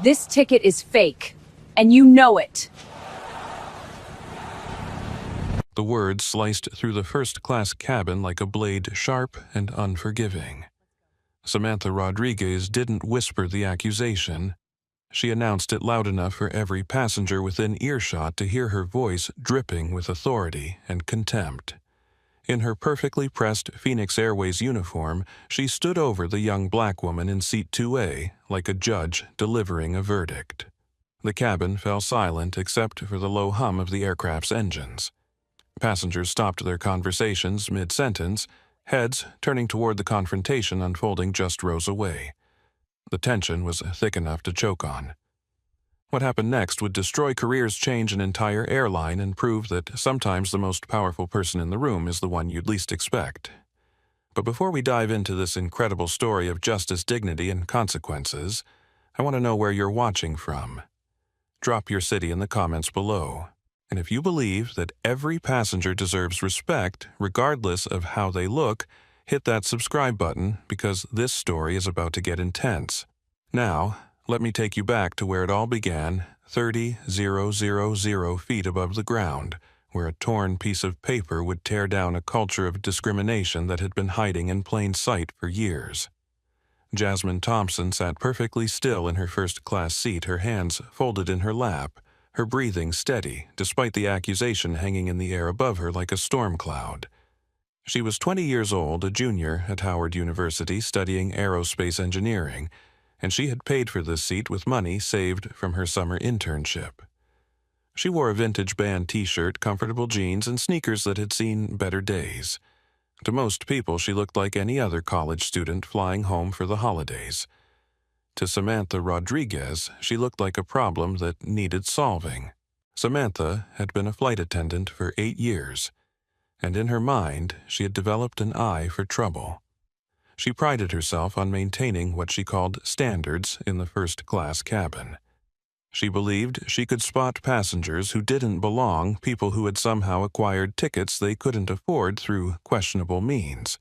This ticket is fake, and you know it. The words sliced through the first-class cabin like a blade, sharp and unforgiving. Samantha Rodriguez didn't whisper the accusation. She announced it loud enough for every passenger within earshot to hear her voice dripping with authority and contempt. In her perfectly pressed Phoenix Airways uniform, she stood over the young black woman in seat 2A like a judge delivering a verdict. The cabin fell silent except for the low hum of the aircraft's engines. Passengers stopped their conversations mid-sentence, heads turning toward the confrontation unfolding just rows away. The tension was thick enough to choke on. What happened next would destroy careers, change an entire airline, and prove that sometimes the most powerful person in the room is the one you'd least expect. But before we dive into this incredible story of justice, dignity, and consequences, I want to know where you're watching from. Drop your city in the comments below. And if you believe that every passenger deserves respect, regardless of how they look, hit that subscribe button because this story is about to get intense. Now, let me take you back to where it all began, 30,000 feet above the ground, where a torn piece of paper would tear down a culture of discrimination that had been hiding in plain sight for years. Jasmine Thompson sat perfectly still in her first-class seat, her hands folded in her lap, her breathing steady, despite the accusation hanging in the air above her like a storm cloud. She was 20 years old, a junior at Howard University studying aerospace engineering, and she had paid for this seat with money saved from her summer internship. She wore a vintage band t-shirt, comfortable jeans, and sneakers that had seen better days. To most people, she looked like any other college student flying home for the holidays. To Samantha Rodriguez, she looked like a problem that needed solving. Samantha had been a flight attendant for 8 years, and in her mind, she had developed an eye for trouble. She prided herself on maintaining what she called standards in the first-class cabin. She believed she could spot passengers who didn't belong, people who had somehow acquired tickets they couldn't afford through questionable means.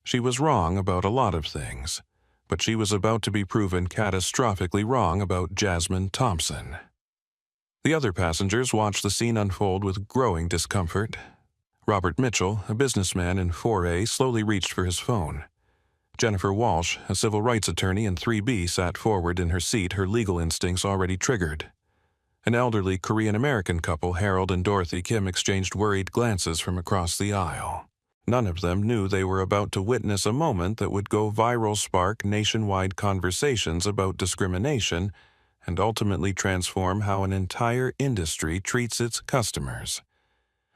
She was wrong about a lot of things, but she was about to be proven catastrophically wrong about Jasmine Thompson. The other passengers watched the scene unfold with growing discomfort. Robert Mitchell, a businessman in 4A, slowly reached for his phone. Jennifer Walsh, a civil rights attorney in 3B, sat forward in her seat, her legal instincts already triggered. An elderly Korean-American couple, Harold and Dorothy Kim, exchanged worried glances from across the aisle. None of them knew they were about to witness a moment that would go viral, spark nationwide conversations about discrimination, and ultimately transform how an entire industry treats its customers.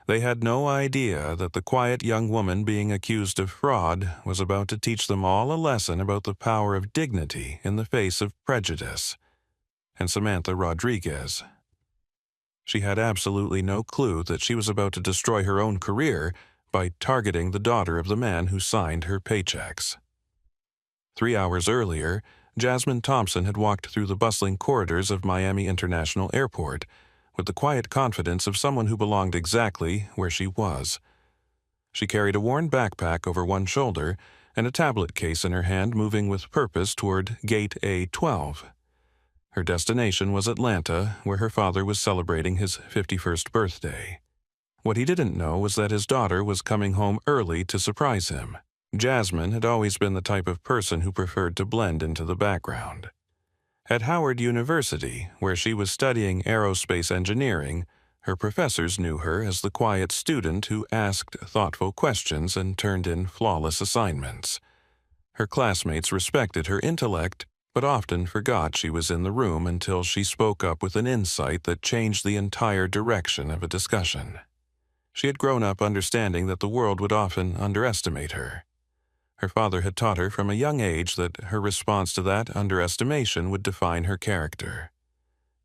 They had no idea that the quiet young woman being accused of fraud was about to teach them all a lesson about the power of dignity in the face of prejudice. And Samantha Rodriguez. She had absolutely no clue that she was about to destroy her own career by targeting the daughter of the man who signed her paychecks. 3 hours earlier, Jasmine Thompson had walked through the bustling corridors of Miami International Airport with the quiet confidence of someone who belonged exactly where she was. She carried a worn backpack over one shoulder and a tablet case in her hand, moving with purpose toward Gate A12. Her destination was Atlanta, where her father was celebrating his 51st birthday. What he didn't know was that his daughter was coming home early to surprise him. Jasmine had always been the type of person who preferred to blend into the background. At Howard University, where she was studying aerospace engineering, her professors knew her as the quiet student who asked thoughtful questions and turned in flawless assignments. Her classmates respected her intellect, but often forgot she was in the room until she spoke up with an insight that changed the entire direction of a discussion. She had grown up understanding that the world would often underestimate her. Her father had taught her from a young age that her response to that underestimation would define her character.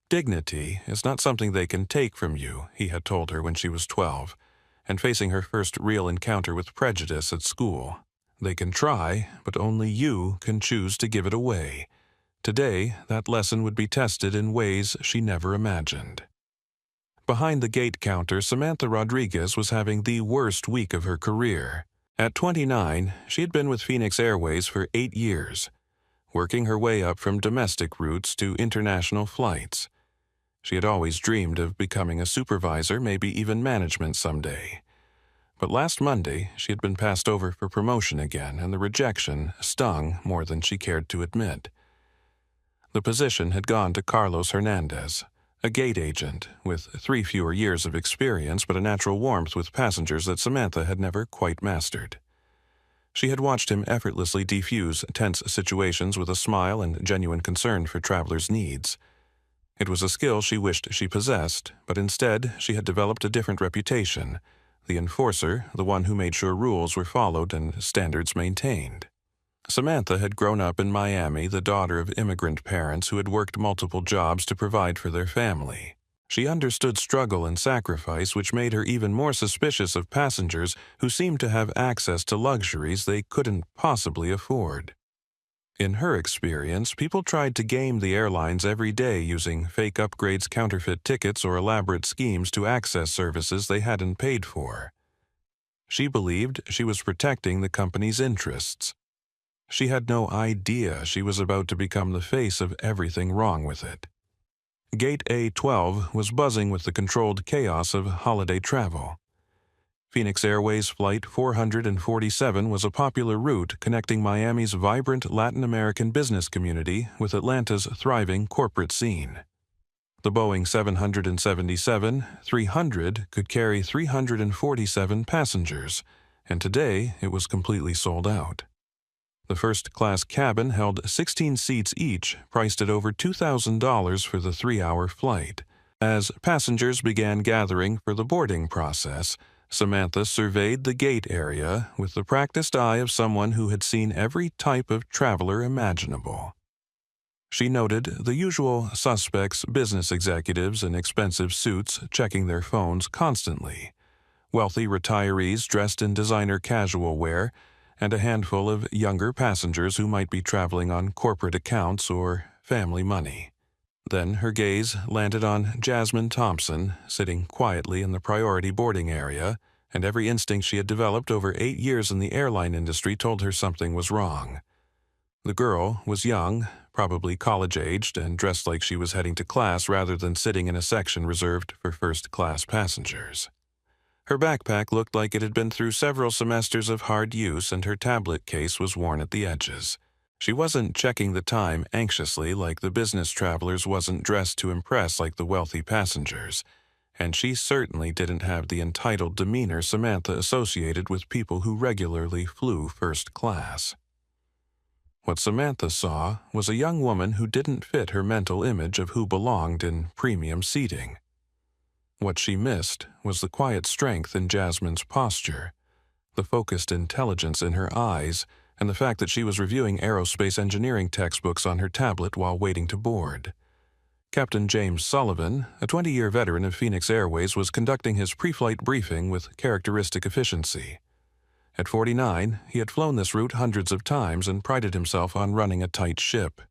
Dignity is not something they can take from you, he had told her when she was 12, and facing her first real encounter with prejudice at school. They can try, but only you can choose to give it away. Today, that lesson would be tested in ways she never imagined. Behind the gate counter, Samantha Rodriguez was having the worst week of her career. At 29, she had been with Phoenix Airways for 8 years. working her way up from domestic routes to international flights. She had always dreamed of becoming a supervisor, maybe even management someday. But last Monday, she had been passed over for promotion again, and the rejection stung more than she cared to admit. The position had gone to Carlos Hernandez, a gate agent with 3 fewer years of experience but a natural warmth with passengers that Samantha had never quite mastered. She had watched him effortlessly defuse tense situations with a smile and genuine concern for travelers' needs. It was a skill she wished she possessed, but instead she had developed a different reputation, the enforcer, the one who made sure rules were followed and standards maintained. Samantha had grown up in Miami, the daughter of immigrant parents who had worked multiple jobs to provide for their family. She understood struggle and sacrifice, which made her even more suspicious of passengers who seemed to have access to luxuries they couldn't possibly afford. In her experience, people tried to game the airlines every day using fake upgrades, counterfeit tickets, or elaborate schemes to access services they hadn't paid for. She believed she was protecting the company's interests. She had no idea she was about to become the face of everything wrong with it. Gate A12 was buzzing with the controlled chaos of holiday travel. Phoenix Airways Flight 447 was a popular route connecting Miami's vibrant Latin American business community with Atlanta's thriving corporate scene. The Boeing 777-300 could carry 347 passengers, and today it was completely sold out. The first-class cabin held 16 seats each, priced at over $2,000 for the 3-hour flight. As passengers began gathering for the boarding process, Samantha surveyed the gate area with the practiced eye of someone who had seen every type of traveler imaginable. She noted the usual suspects, business executives in expensive suits checking their phones constantly, wealthy retirees dressed in designer casual wear, and a handful of younger passengers who might be traveling on corporate accounts or family money. Then her gaze landed on Jasmine Thompson, sitting quietly in the priority boarding area, and every instinct she had developed over 8 years in the airline industry told her something was wrong. The girl was young, probably college-aged, and dressed like she was heading to class rather than sitting in a section reserved for first-class passengers. Her backpack looked like it had been through several semesters of hard use, and her tablet case was worn at the edges. She wasn't checking the time anxiously like the business travelers, wasn't dressed to impress like the wealthy passengers, and she certainly didn't have the entitled demeanor Samantha associated with people who regularly flew first class. What Samantha saw was a young woman who didn't fit her mental image of who belonged in premium seating. What she missed was the quiet strength in Jasmine's posture, the focused intelligence in her eyes, and the fact that she was reviewing aerospace engineering textbooks on her tablet while waiting to board. Captain James Sullivan, a 20-year veteran of Phoenix Airways, was conducting his pre-flight briefing with characteristic efficiency. At 49, he had flown this route hundreds of times and prided himself on running a tight ship.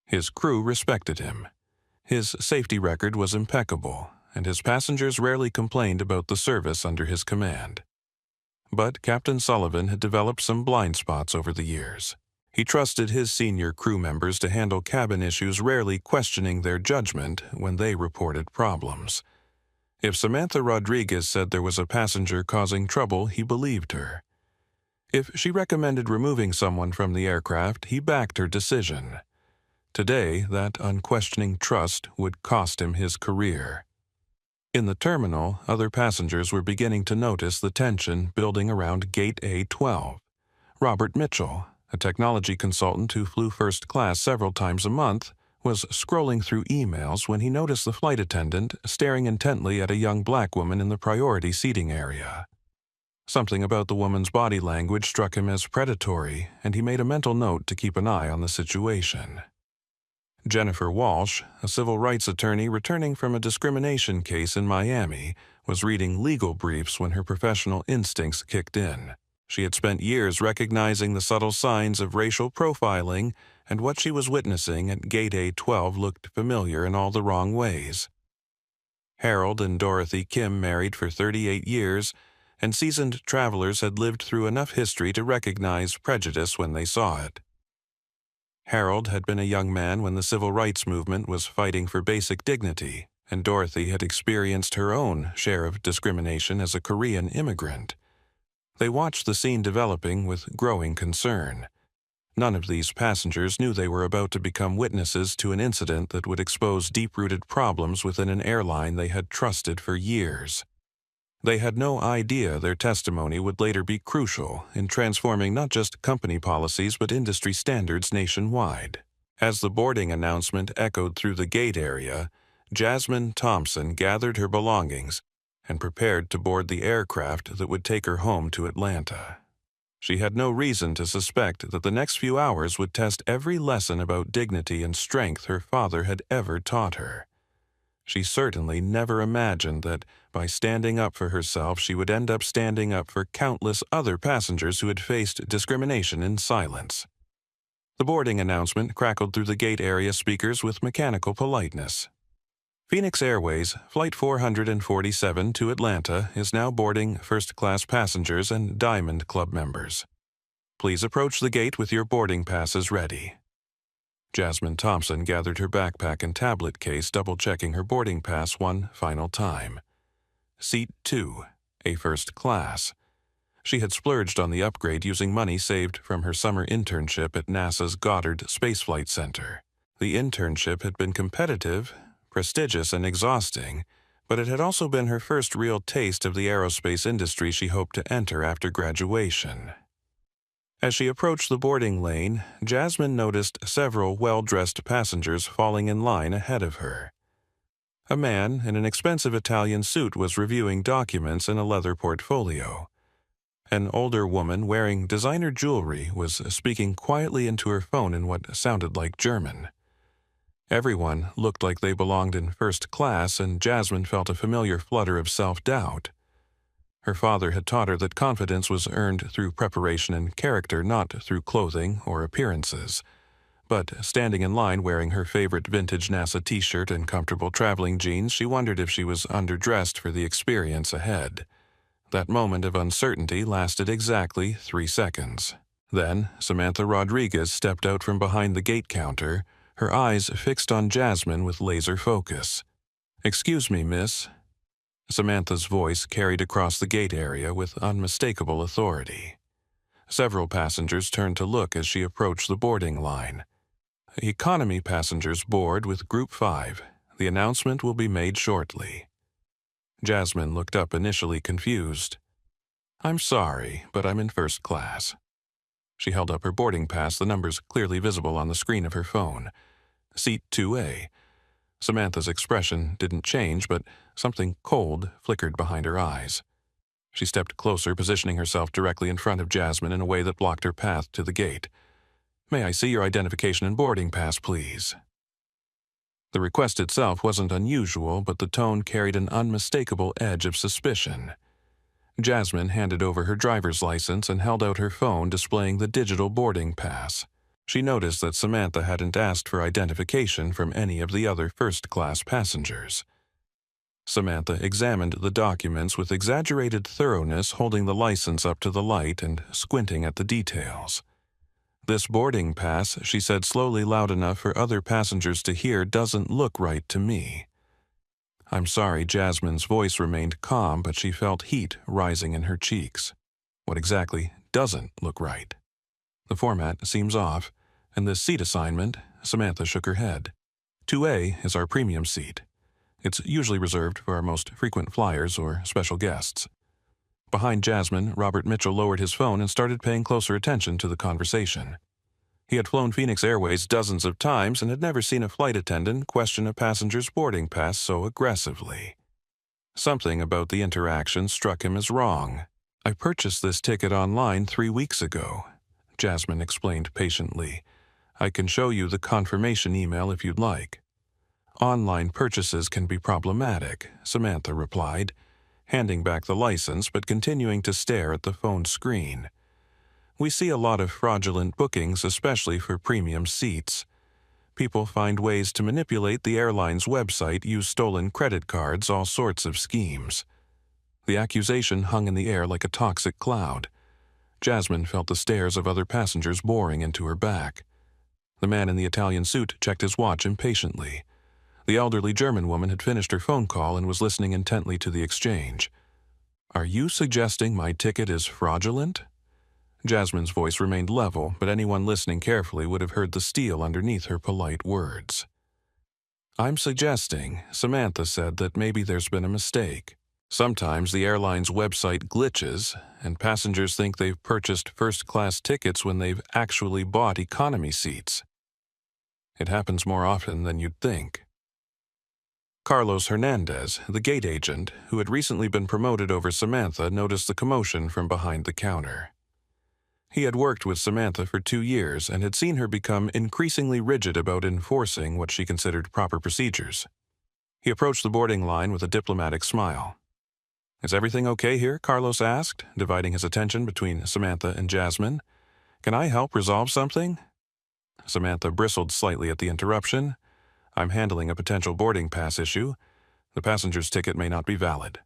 His crew respected him. His safety record was impeccable, and his passengers rarely complained about the service under his command. But Captain Sullivan had developed some blind spots over the years. He trusted his senior crew members to handle cabin issues, rarely questioning their judgment when they reported problems. If Samantha Rodriguez said there was a passenger causing trouble, he believed her. If she recommended removing someone from the aircraft, he backed her decision. Today, that unquestioning trust would cost him his career. In the terminal, other passengers were beginning to notice the tension building around Gate A12. Robert Mitchell, a technology consultant who flew first class several times a month, was scrolling through emails when he noticed the flight attendant staring intently at a young black woman in the priority seating area. Something about the woman's body language struck him as predatory, and he made a mental note to keep an eye on the situation. Jennifer Walsh, a civil rights attorney returning from a discrimination case in Miami, was reading legal briefs when her professional instincts kicked in. She had spent years recognizing the subtle signs of racial profiling, and what she was witnessing at Gate A12 looked familiar in all the wrong ways. Harold and Dorothy Kim married for 38 years, and seasoned travelers had lived through enough history to recognize prejudice when they saw it. Harold had been a young man when the civil rights movement was fighting for basic dignity, and Dorothy had experienced her own share of discrimination as a Korean immigrant. They watched the scene developing with growing concern. None of these passengers knew they were about to become witnesses to an incident that would expose deep-rooted problems within an airline they had trusted for years. They had no idea their testimony would later be crucial in transforming not just company policies but industry standards nationwide. As the boarding announcement echoed through the gate area, Jasmine Thompson gathered her belongings and prepared to board the aircraft that would take her home to Atlanta. She had no reason to suspect that the next few hours would test every lesson about dignity and strength her father had ever taught her. She certainly never imagined that by standing up for herself she would end up standing up for countless other passengers who had faced discrimination in silence. The boarding announcement crackled through the gate area speakers with mechanical politeness. Phoenix Airways Flight 447 to Atlanta is now boarding first-class passengers and Diamond Club members. Please approach the gate with your boarding passes ready. Jasmine Thompson gathered her backpack and tablet case, double-checking her boarding pass one final time. Seat 2, a first class. She had splurged on the upgrade using money saved from her summer internship at NASA's Goddard Space Flight Center. The internship had been competitive, prestigious, and exhausting, but it had also been her first real taste of the aerospace industry she hoped to enter after graduation. As she approached the boarding lane, Jasmine noticed several well-dressed passengers falling in line ahead of her. A man in an expensive Italian suit was reviewing documents in a leather portfolio. An older woman wearing designer jewelry was speaking quietly into her phone in what sounded like German. Everyone looked like they belonged in first class, and Jasmine felt a familiar flutter of self-doubt. Her father had taught her that confidence was earned through preparation and character, not through clothing or appearances. But standing in line wearing her favorite vintage NASA t-shirt and comfortable traveling jeans, she wondered if she was underdressed for the experience ahead. That moment of uncertainty lasted exactly 3 seconds. Then, Samantha Rodriguez stepped out from behind the gate counter, her eyes fixed on Jasmine with laser focus. "Excuse me, miss." Samantha's voice carried across the gate area with unmistakable authority. Several passengers turned to look as she approached the boarding line. "Economy passengers board with Group 5. The announcement will be made shortly." Jasmine looked up, initially confused. "I'm sorry, but I'm in first class." She held up her boarding pass, the numbers clearly visible on the screen of her phone. Seat 2A. Samantha's expression didn't change, but something cold flickered behind her eyes. She stepped closer, positioning herself directly in front of Jasmine in a way that blocked her path to the gate. "May I see your identification and boarding pass, please?" The request itself wasn't unusual, but the tone carried an unmistakable edge of suspicion. Jasmine handed over her driver's license and held out her phone, displaying the digital boarding pass. She noticed that Samantha hadn't asked for identification from any of the other first-class passengers. Samantha examined the documents with exaggerated thoroughness, holding the license up to the light and squinting at the details. "This boarding pass," she said slowly, loud enough for other passengers to hear, "doesn't look right to me." "I'm sorry." Jasmine's voice remained calm, but she felt heat rising in her cheeks. "What exactly doesn't look right?" "The format seems off, and the seat assignment," Samantha shook her head. "2A is our premium seat. It's usually reserved for our most frequent flyers or special guests." Behind Jasmine, Robert Mitchell lowered his phone and started paying closer attention to the conversation. He had flown Phoenix Airways dozens of times and had never seen a flight attendant question a passenger's boarding pass so aggressively. Something about the interaction struck him as wrong. "I purchased this ticket online 3 weeks ago," Jasmine explained patiently. "I can show you the confirmation email if you'd like." "Online purchases can be problematic," Samantha replied, handing back the license but continuing to stare at the phone screen. "We see a lot of fraudulent bookings, especially for premium seats. People find ways to manipulate the airline's website, use stolen credit cards, all sorts of schemes." The accusation hung in the air like a toxic cloud. Jasmine felt the stares of other passengers boring into her back. The man in the Italian suit checked his watch impatiently. The elderly German woman had finished her phone call and was listening intently to the exchange. "Are you suggesting my ticket is fraudulent?" Jasmine's voice remained level, but anyone listening carefully would have heard the steel underneath her polite words. "I'm suggesting," Samantha said, "that maybe there's been a mistake. Sometimes the airline's website glitches, and passengers think they've purchased first-class tickets when they've actually bought economy seats. It happens more often than you'd think." Carlos Hernandez, the gate agent, who had recently been promoted over Samantha, noticed the commotion from behind the counter. He had worked with Samantha for 2 years and had seen her become increasingly rigid about enforcing what she considered proper procedures. He approached the boarding line with a diplomatic smile. "Is everything okay here?" Carlos asked, dividing his attention between Samantha and Jasmine. "Can I help resolve something?" Samantha bristled slightly at the interruption. "I'm handling a potential boarding pass issue. The passenger's ticket may not be valid."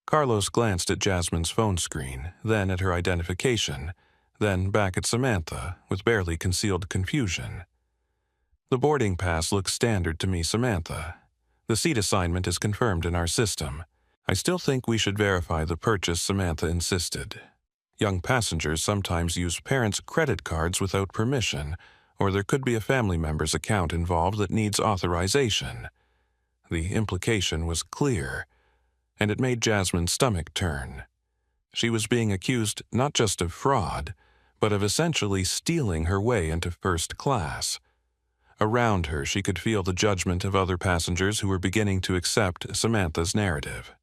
Carlos glanced at Jasmine's phone screen, then at her identification, then back at Samantha, with barely concealed confusion. "The boarding pass looks standard to me, Samantha. The seat assignment is confirmed in our system. I still think we should verify the purchase," Samantha insisted. "Young passengers sometimes use parents' credit cards without permission, or there could be a family member's account involved that needs authorization." The implication was clear, and it made Jasmine's stomach turn. She was being accused not just of fraud, but of essentially stealing her way into first class. Around her, she could feel the judgment of other passengers who were beginning to accept Samantha's narrative.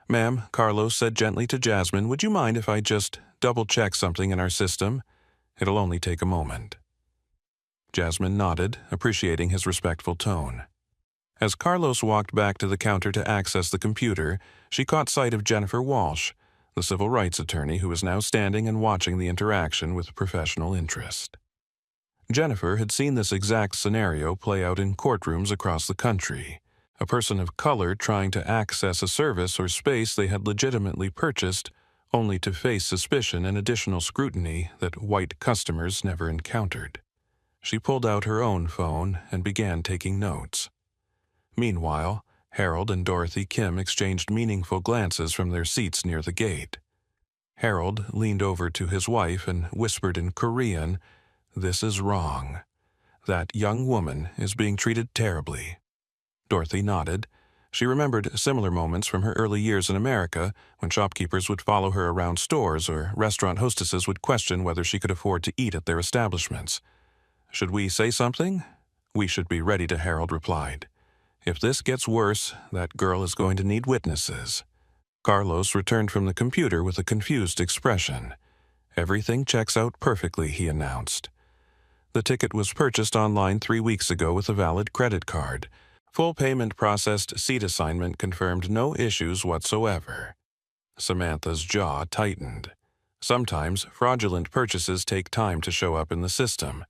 "Ma'am," Carlos said gently to Jasmine, "would you mind if I just double-check something in our system? It'll only take a moment." Jasmine nodded, appreciating his respectful tone. As Carlos walked back to the counter to access the computer, she caught sight of Jennifer Walsh, the civil rights attorney who was now standing and watching the interaction with professional interest. Jennifer had seen this exact scenario play out in courtrooms across the country. A person of color trying to access a service or space they had legitimately purchased, only to face suspicion and additional scrutiny that white customers never encountered. She pulled out her own phone and began taking notes. Meanwhile, Harold and Dorothy Kim exchanged meaningful glances from their seats near the gate. Harold leaned over to his wife and whispered in Korean, "This is wrong. That young woman is being treated terribly." Dorothy nodded. She remembered similar moments from her early years in America, when shopkeepers would follow her around stores or restaurant hostesses would question whether she could afford to eat at their establishments. "Should we say something?" "We should be ready to," Harold replied. "If this gets worse, that girl is going to need witnesses." Carlos returned from the computer with a confused expression. "Everything checks out perfectly," he announced. "The ticket was purchased online 3 weeks ago with a valid credit card. Full payment processed, seat assignment confirmed, no issues whatsoever." Samantha's jaw tightened. Sometimes fraudulent purchases take time to show up in the system.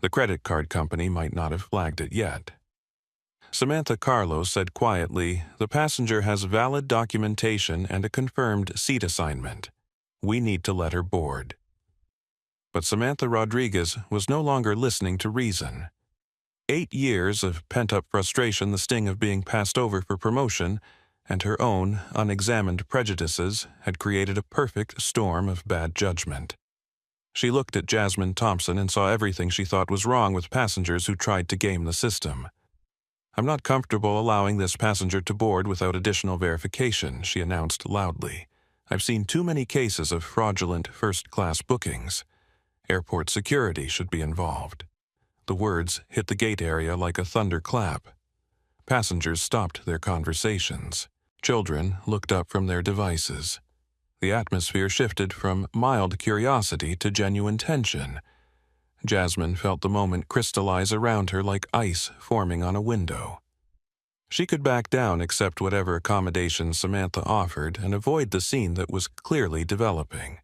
The credit card company might not have flagged it yet. Samantha Carlos said quietly, "The passenger has valid documentation and a confirmed seat assignment. We need to let her board." But Samantha Rodriguez was no longer listening to reason. 8 years of pent-up frustration, the sting of being passed over for promotion, and her own unexamined prejudices had created a perfect storm of bad judgment. She looked at Jasmine Thompson and saw everything she thought was wrong with passengers who tried to game the system. "I'm not comfortable allowing this passenger to board without additional verification," she announced loudly. "I've seen too many cases of fraudulent first-class bookings. Airport security should be involved." The words hit the gate area like a thunderclap. Passengers stopped their conversations. Children looked up from their devices. The atmosphere shifted from mild curiosity to genuine tension. Jasmine felt the moment crystallize around her like ice forming on a window. She could back down, accept whatever accommodations Samantha offered, and avoid the scene that was clearly developing.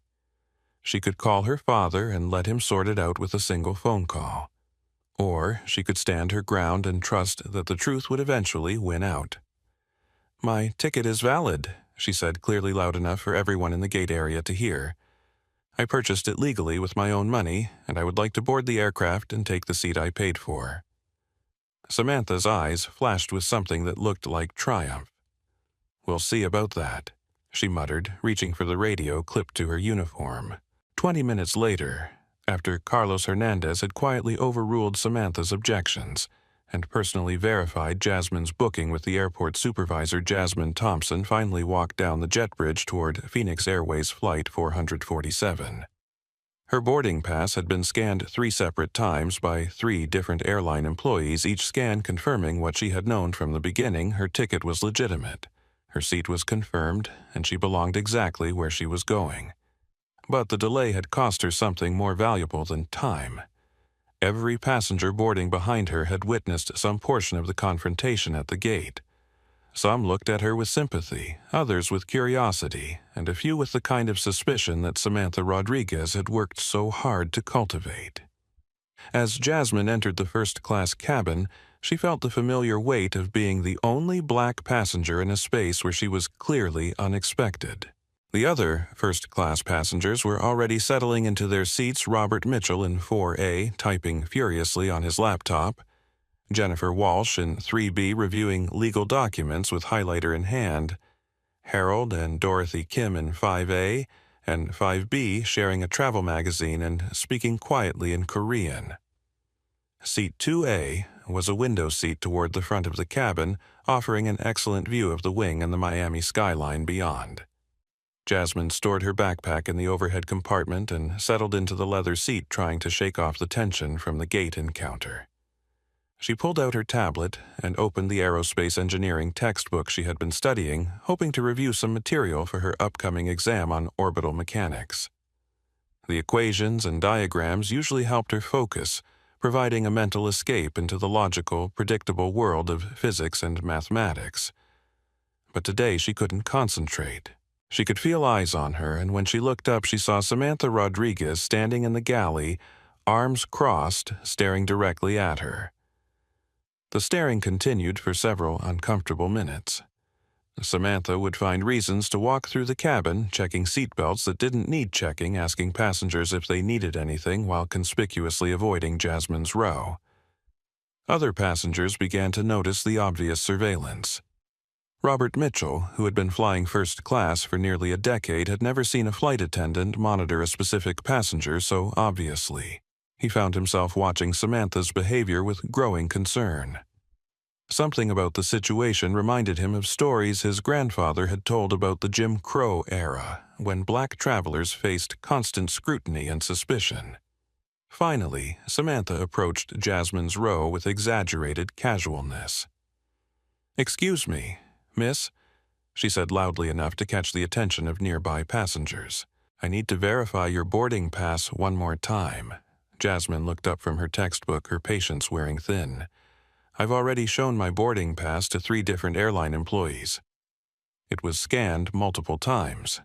She could call her father and let him sort it out with a single phone call. Or she could stand her ground and trust that the truth would eventually win out. "My ticket is valid," she said, clearly loud enough for everyone in the gate area to hear. I purchased it legally with my own money, and I would like to board the aircraft and take the seat I paid for." Samantha's eyes flashed with something that looked like triumph. "We'll see about that," she muttered, reaching for the radio clipped to her uniform. 20 minutes later, after Carlos Hernandez had quietly overruled Samantha's objections and personally verified Jasmine's booking with the airport supervisor, Jasmine Thompson finally walked down the jet bridge toward Phoenix Airways Flight 447. Her boarding pass had been scanned 3 separate times by 3 different airline employees, each scan confirming what she had known from the beginning: her ticket was legitimate, her seat was confirmed, and she belonged exactly where she was going. But the delay had cost her something more valuable than time. Every passenger boarding behind her had witnessed some portion of the confrontation at the gate. Some looked at her with sympathy, others with curiosity, and a few with the kind of suspicion that Samantha Rodriguez had worked so hard to cultivate. As Jasmine entered the first-class cabin, she felt the familiar weight of being the only black passenger in a space where she was clearly unexpected. The other first-class passengers were already settling into their seats: Robert Mitchell in 4A, typing furiously on his laptop; Jennifer Walsh in 3B, reviewing legal documents with highlighter in hand; Harold and Dorothy Kim in 5A, and 5B sharing a travel magazine and speaking quietly in Korean. Seat 2A was a window seat toward the front of the cabin, offering an excellent view of the wing and the Miami skyline beyond. Jasmine stored her backpack in the overhead compartment and settled into the leather seat, trying to shake off the tension from the gate encounter. She pulled out her tablet and opened the aerospace engineering textbook she had been studying, hoping to review some material for her upcoming exam on orbital mechanics. The equations and diagrams usually helped her focus, providing a mental escape into the logical, predictable world of physics and mathematics. But today she couldn't concentrate. She could feel eyes on her, and when she looked up, she saw Samantha Rodriguez standing in the galley, arms crossed, staring directly at her. The staring continued for several uncomfortable minutes. Samantha would find reasons to walk through the cabin, checking seatbelts that didn't need checking, asking passengers if they needed anything, while conspicuously avoiding Jasmine's row. Other passengers began to notice the obvious surveillance. Robert Mitchell, who had been flying first class for nearly a decade, had never seen a flight attendant monitor a specific passenger so obviously. He found himself watching Samantha's behavior with growing concern. Something about the situation reminded him of stories his grandfather had told about the Jim Crow era, when black travelers faced constant scrutiny and suspicion. Finally, Samantha approached Jasmine's row with exaggerated casualness. "Excuse me, miss," she said loudly enough to catch the attention of nearby passengers. "I need to verify your boarding pass one more time." Jasmine looked up from her textbook, her patience wearing thin. "I've already shown my boarding pass to 3 different airline employees." It was scanned multiple times.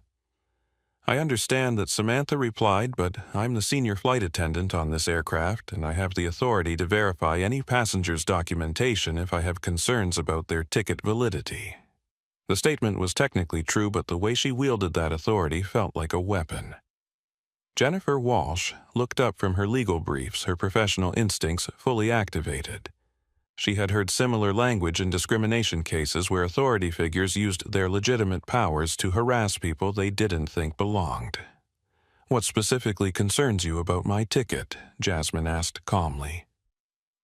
"I understand that," Samantha replied, "but I'm the senior flight attendant on this aircraft, and I have the authority to verify any passenger's documentation if I have concerns about their ticket validity." The statement was technically true, but the way she wielded that authority felt like a weapon. Jennifer Walsh looked up from her legal briefs, her professional instincts fully activated. She had heard similar language in discrimination cases where authority figures used their legitimate powers to harass people they didn't think belonged. "What specifically concerns you about my ticket?" Jasmine asked calmly.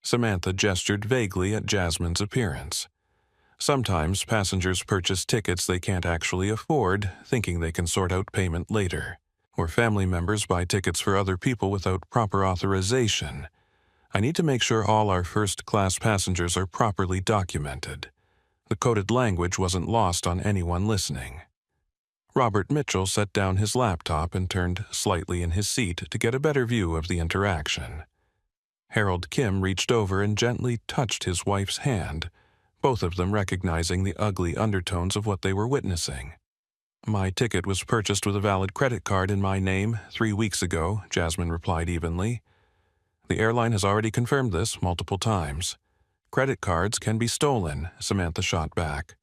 Samantha gestured vaguely at Jasmine's appearance. Sometimes passengers purchase tickets they can't actually afford, thinking they can sort out payment later. Or family members buy tickets for other people without proper authorization. I need to make sure all our first-class passengers are properly documented. The coded language wasn't lost on anyone listening. Robert Mitchell set down his laptop and turned slightly in his seat to get a better view of the interaction. Harold Kim reached over and gently touched his wife's hand, both of them recognizing the ugly undertones of what they were witnessing. "My ticket was purchased with a valid credit card in my name 3 weeks ago," Jasmine replied evenly. "The airline has already confirmed this multiple times. Credit cards can be stolen," Samantha shot back.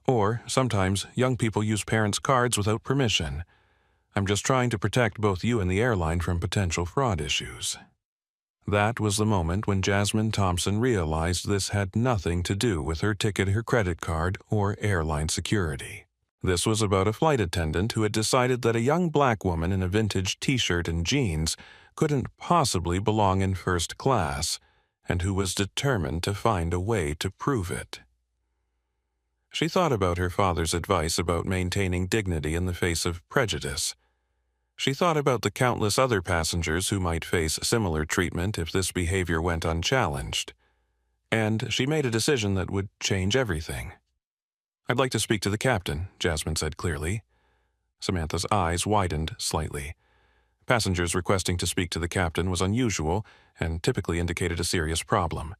"Or, sometimes, young people use parents' cards without permission. I'm just trying to protect both you and the airline from potential fraud issues." That was the moment when Jasmine Thompson realized this had nothing to do with her ticket, her credit card, or airline security. This was about a flight attendant who had decided that a young black woman in a vintage t-shirt and jeans couldn't possibly belong in first class, and who was determined to find a way to prove it. She thought about her father's advice about maintaining dignity in the face of prejudice. She thought about the countless other passengers who might face similar treatment if this behavior went unchallenged. And she made a decision that would change everything. "I'd like to speak to the captain," Jasmine said clearly. Samantha's eyes widened slightly. Passengers requesting to speak to the captain was unusual and typically indicated a serious problem.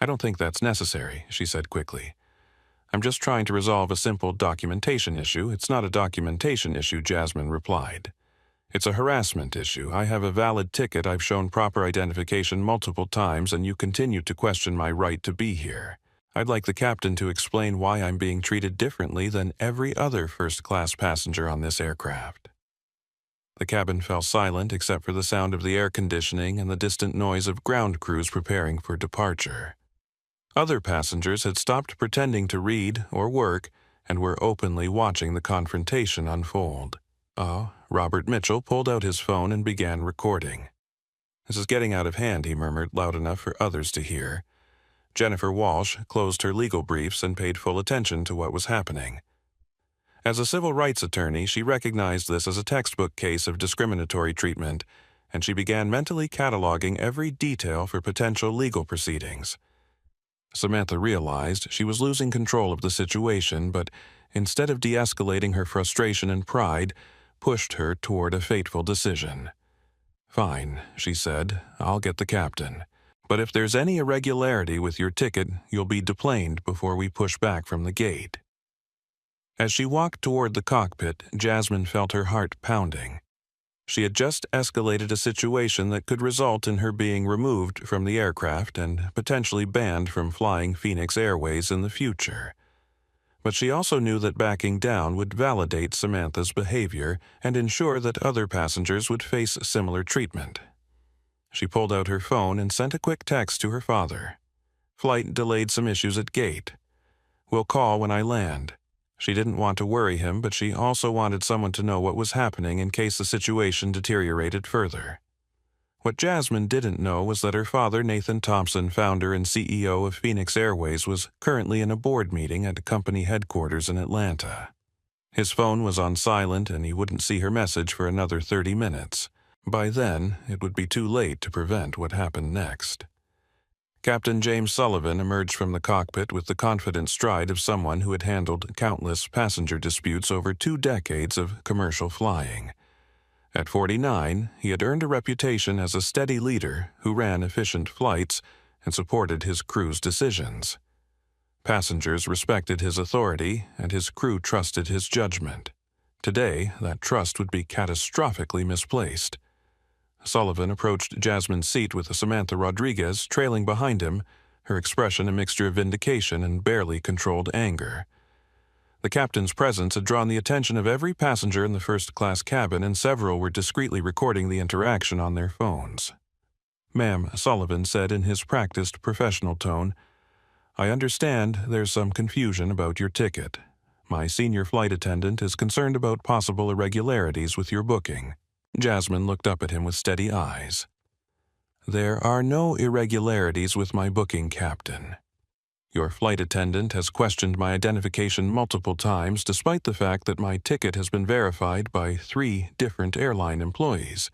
"I don't think that's necessary," she said quickly. "I'm just trying to resolve a simple documentation issue." "It's not a documentation issue," Jasmine replied. "It's a harassment issue. I have a valid ticket, I've shown proper identification multiple times, and you continue to question my right to be here. I'd like the captain to explain why I'm being treated differently than every other first-class passenger on this aircraft." The cabin fell silent except for the sound of the air conditioning and the distant noise of ground crews preparing for departure. Other passengers had stopped pretending to read or work and were openly watching the confrontation unfold. Robert Mitchell pulled out his phone and began recording. "This is getting out of hand," he murmured loud enough for others to hear. Jennifer Walsh closed her legal briefs and paid full attention to what was happening. As a civil rights attorney, she recognized this as a textbook case of discriminatory treatment, and she began mentally cataloging every detail for potential legal proceedings. Samantha realized she was losing control of the situation, but instead of de-escalating her frustration and pride, pushed her toward a fateful decision. "Fine," she said, "I'll get the captain. But if there's any irregularity with your ticket, you'll be deplaned before we push back from the gate." As she walked toward the cockpit, Jasmine felt her heart pounding. She had just escalated a situation that could result in her being removed from the aircraft and potentially banned from flying Phoenix Airways in the future. But she also knew that backing down would validate Samantha's behavior and ensure that other passengers would face similar treatment. She pulled out her phone and sent a quick text to her father. "Flight delayed, some issues at gate. Will call when I land." She didn't want to worry him, but she also wanted someone to know what was happening in case the situation deteriorated further. What Jasmine didn't know was that her father, Nathan Thompson, founder and CEO of Phoenix Airways, was currently in a board meeting at company headquarters in Atlanta. His phone was on silent and he wouldn't see her message for another 30 minutes. By then, it would be too late to prevent what happened next. Captain James Sullivan emerged from the cockpit with the confident stride of someone who had handled countless passenger disputes over 2 decades of commercial flying. At 49, he had earned a reputation as a steady leader who ran efficient flights and supported his crew's decisions. Passengers respected his authority, and his crew trusted his judgment. Today, that trust would be catastrophically misplaced. Sullivan approached Jasmine's seat with Samantha Rodriguez trailing behind him, her expression a mixture of vindication and barely controlled anger. The captain's presence had drawn the attention of every passenger in the first-class cabin, and several were discreetly recording the interaction on their phones. "Ma'am," Sullivan said in his practiced professional tone, "I understand there's some confusion about your ticket. My senior flight attendant is concerned about possible irregularities with your booking." Jasmine looked up at him with steady eyes. "There are no irregularities with my booking, Captain. Your flight attendant has questioned my identification multiple times, despite the fact that my ticket has been verified by 3 different airline employees.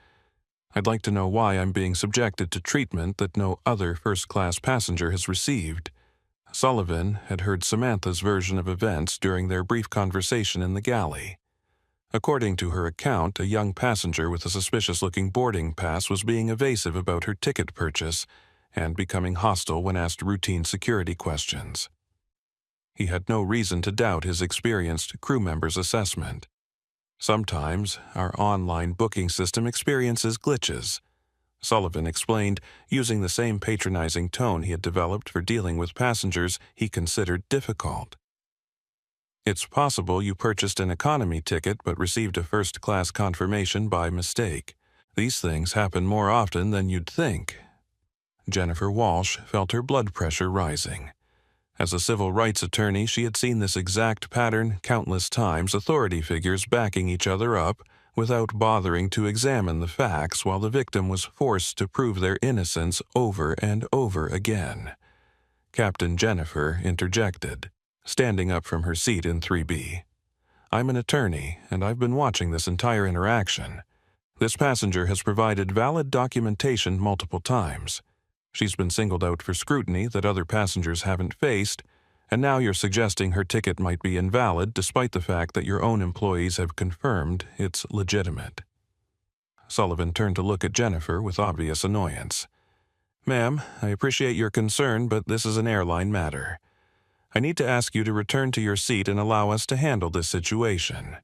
I'd like to know why I'm being subjected to treatment that no other first-class passenger has received." Sullivan had heard Samantha's version of events during their brief conversation in the galley. According to her account, a young passenger with a suspicious-looking boarding pass was being evasive about her ticket purchase and becoming hostile when asked routine security questions. He had no reason to doubt his experienced crew member's assessment. "Sometimes our online booking system experiences glitches," Sullivan explained, using the same patronizing tone he had developed for dealing with passengers he considered difficult. It's possible you purchased an economy ticket but received a first-class confirmation by mistake. These things happen more often than you'd think. Jennifer Walsh felt her blood pressure rising. As a civil rights attorney, she had seen this exact pattern countless times, authority figures backing each other up without bothering to examine the facts while the victim was forced to prove their innocence over and over again. Captain Jennifer interjected, standing up from her seat in 3B. "I'm an attorney, and I've been watching this entire interaction. This passenger has provided valid documentation multiple times. She's been singled out for scrutiny that other passengers haven't faced, and now you're suggesting her ticket might be invalid despite the fact that your own employees have confirmed it's legitimate." Sullivan turned to look at Jennifer with obvious annoyance. "Ma'am, I appreciate your concern, but this is an airline matter. I need to ask you to return to your seat and allow us to handle this situation."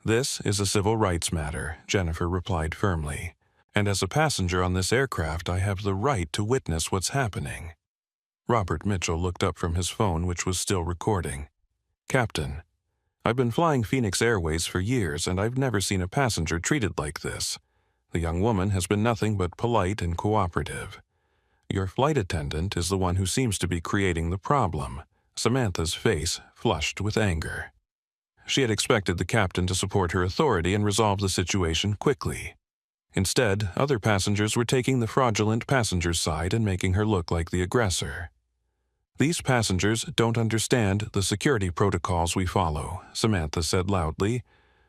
"This is a civil rights matter," Jennifer replied firmly. "And as a passenger on this aircraft, I have the right to witness what's happening." Robert Mitchell looked up from his phone, which was still recording. "Captain, I've been flying Phoenix Airways for years, and I've never seen a passenger treated like this. The young woman has been nothing but polite and cooperative. Your flight attendant is the one who seems to be creating the problem." Samantha's face flushed with anger. She had expected the captain to support her authority and resolve the situation quickly. Instead, other passengers were taking the fraudulent passenger's side and making her look like the aggressor. "These passengers don't understand the security protocols we follow," Samantha said loudly.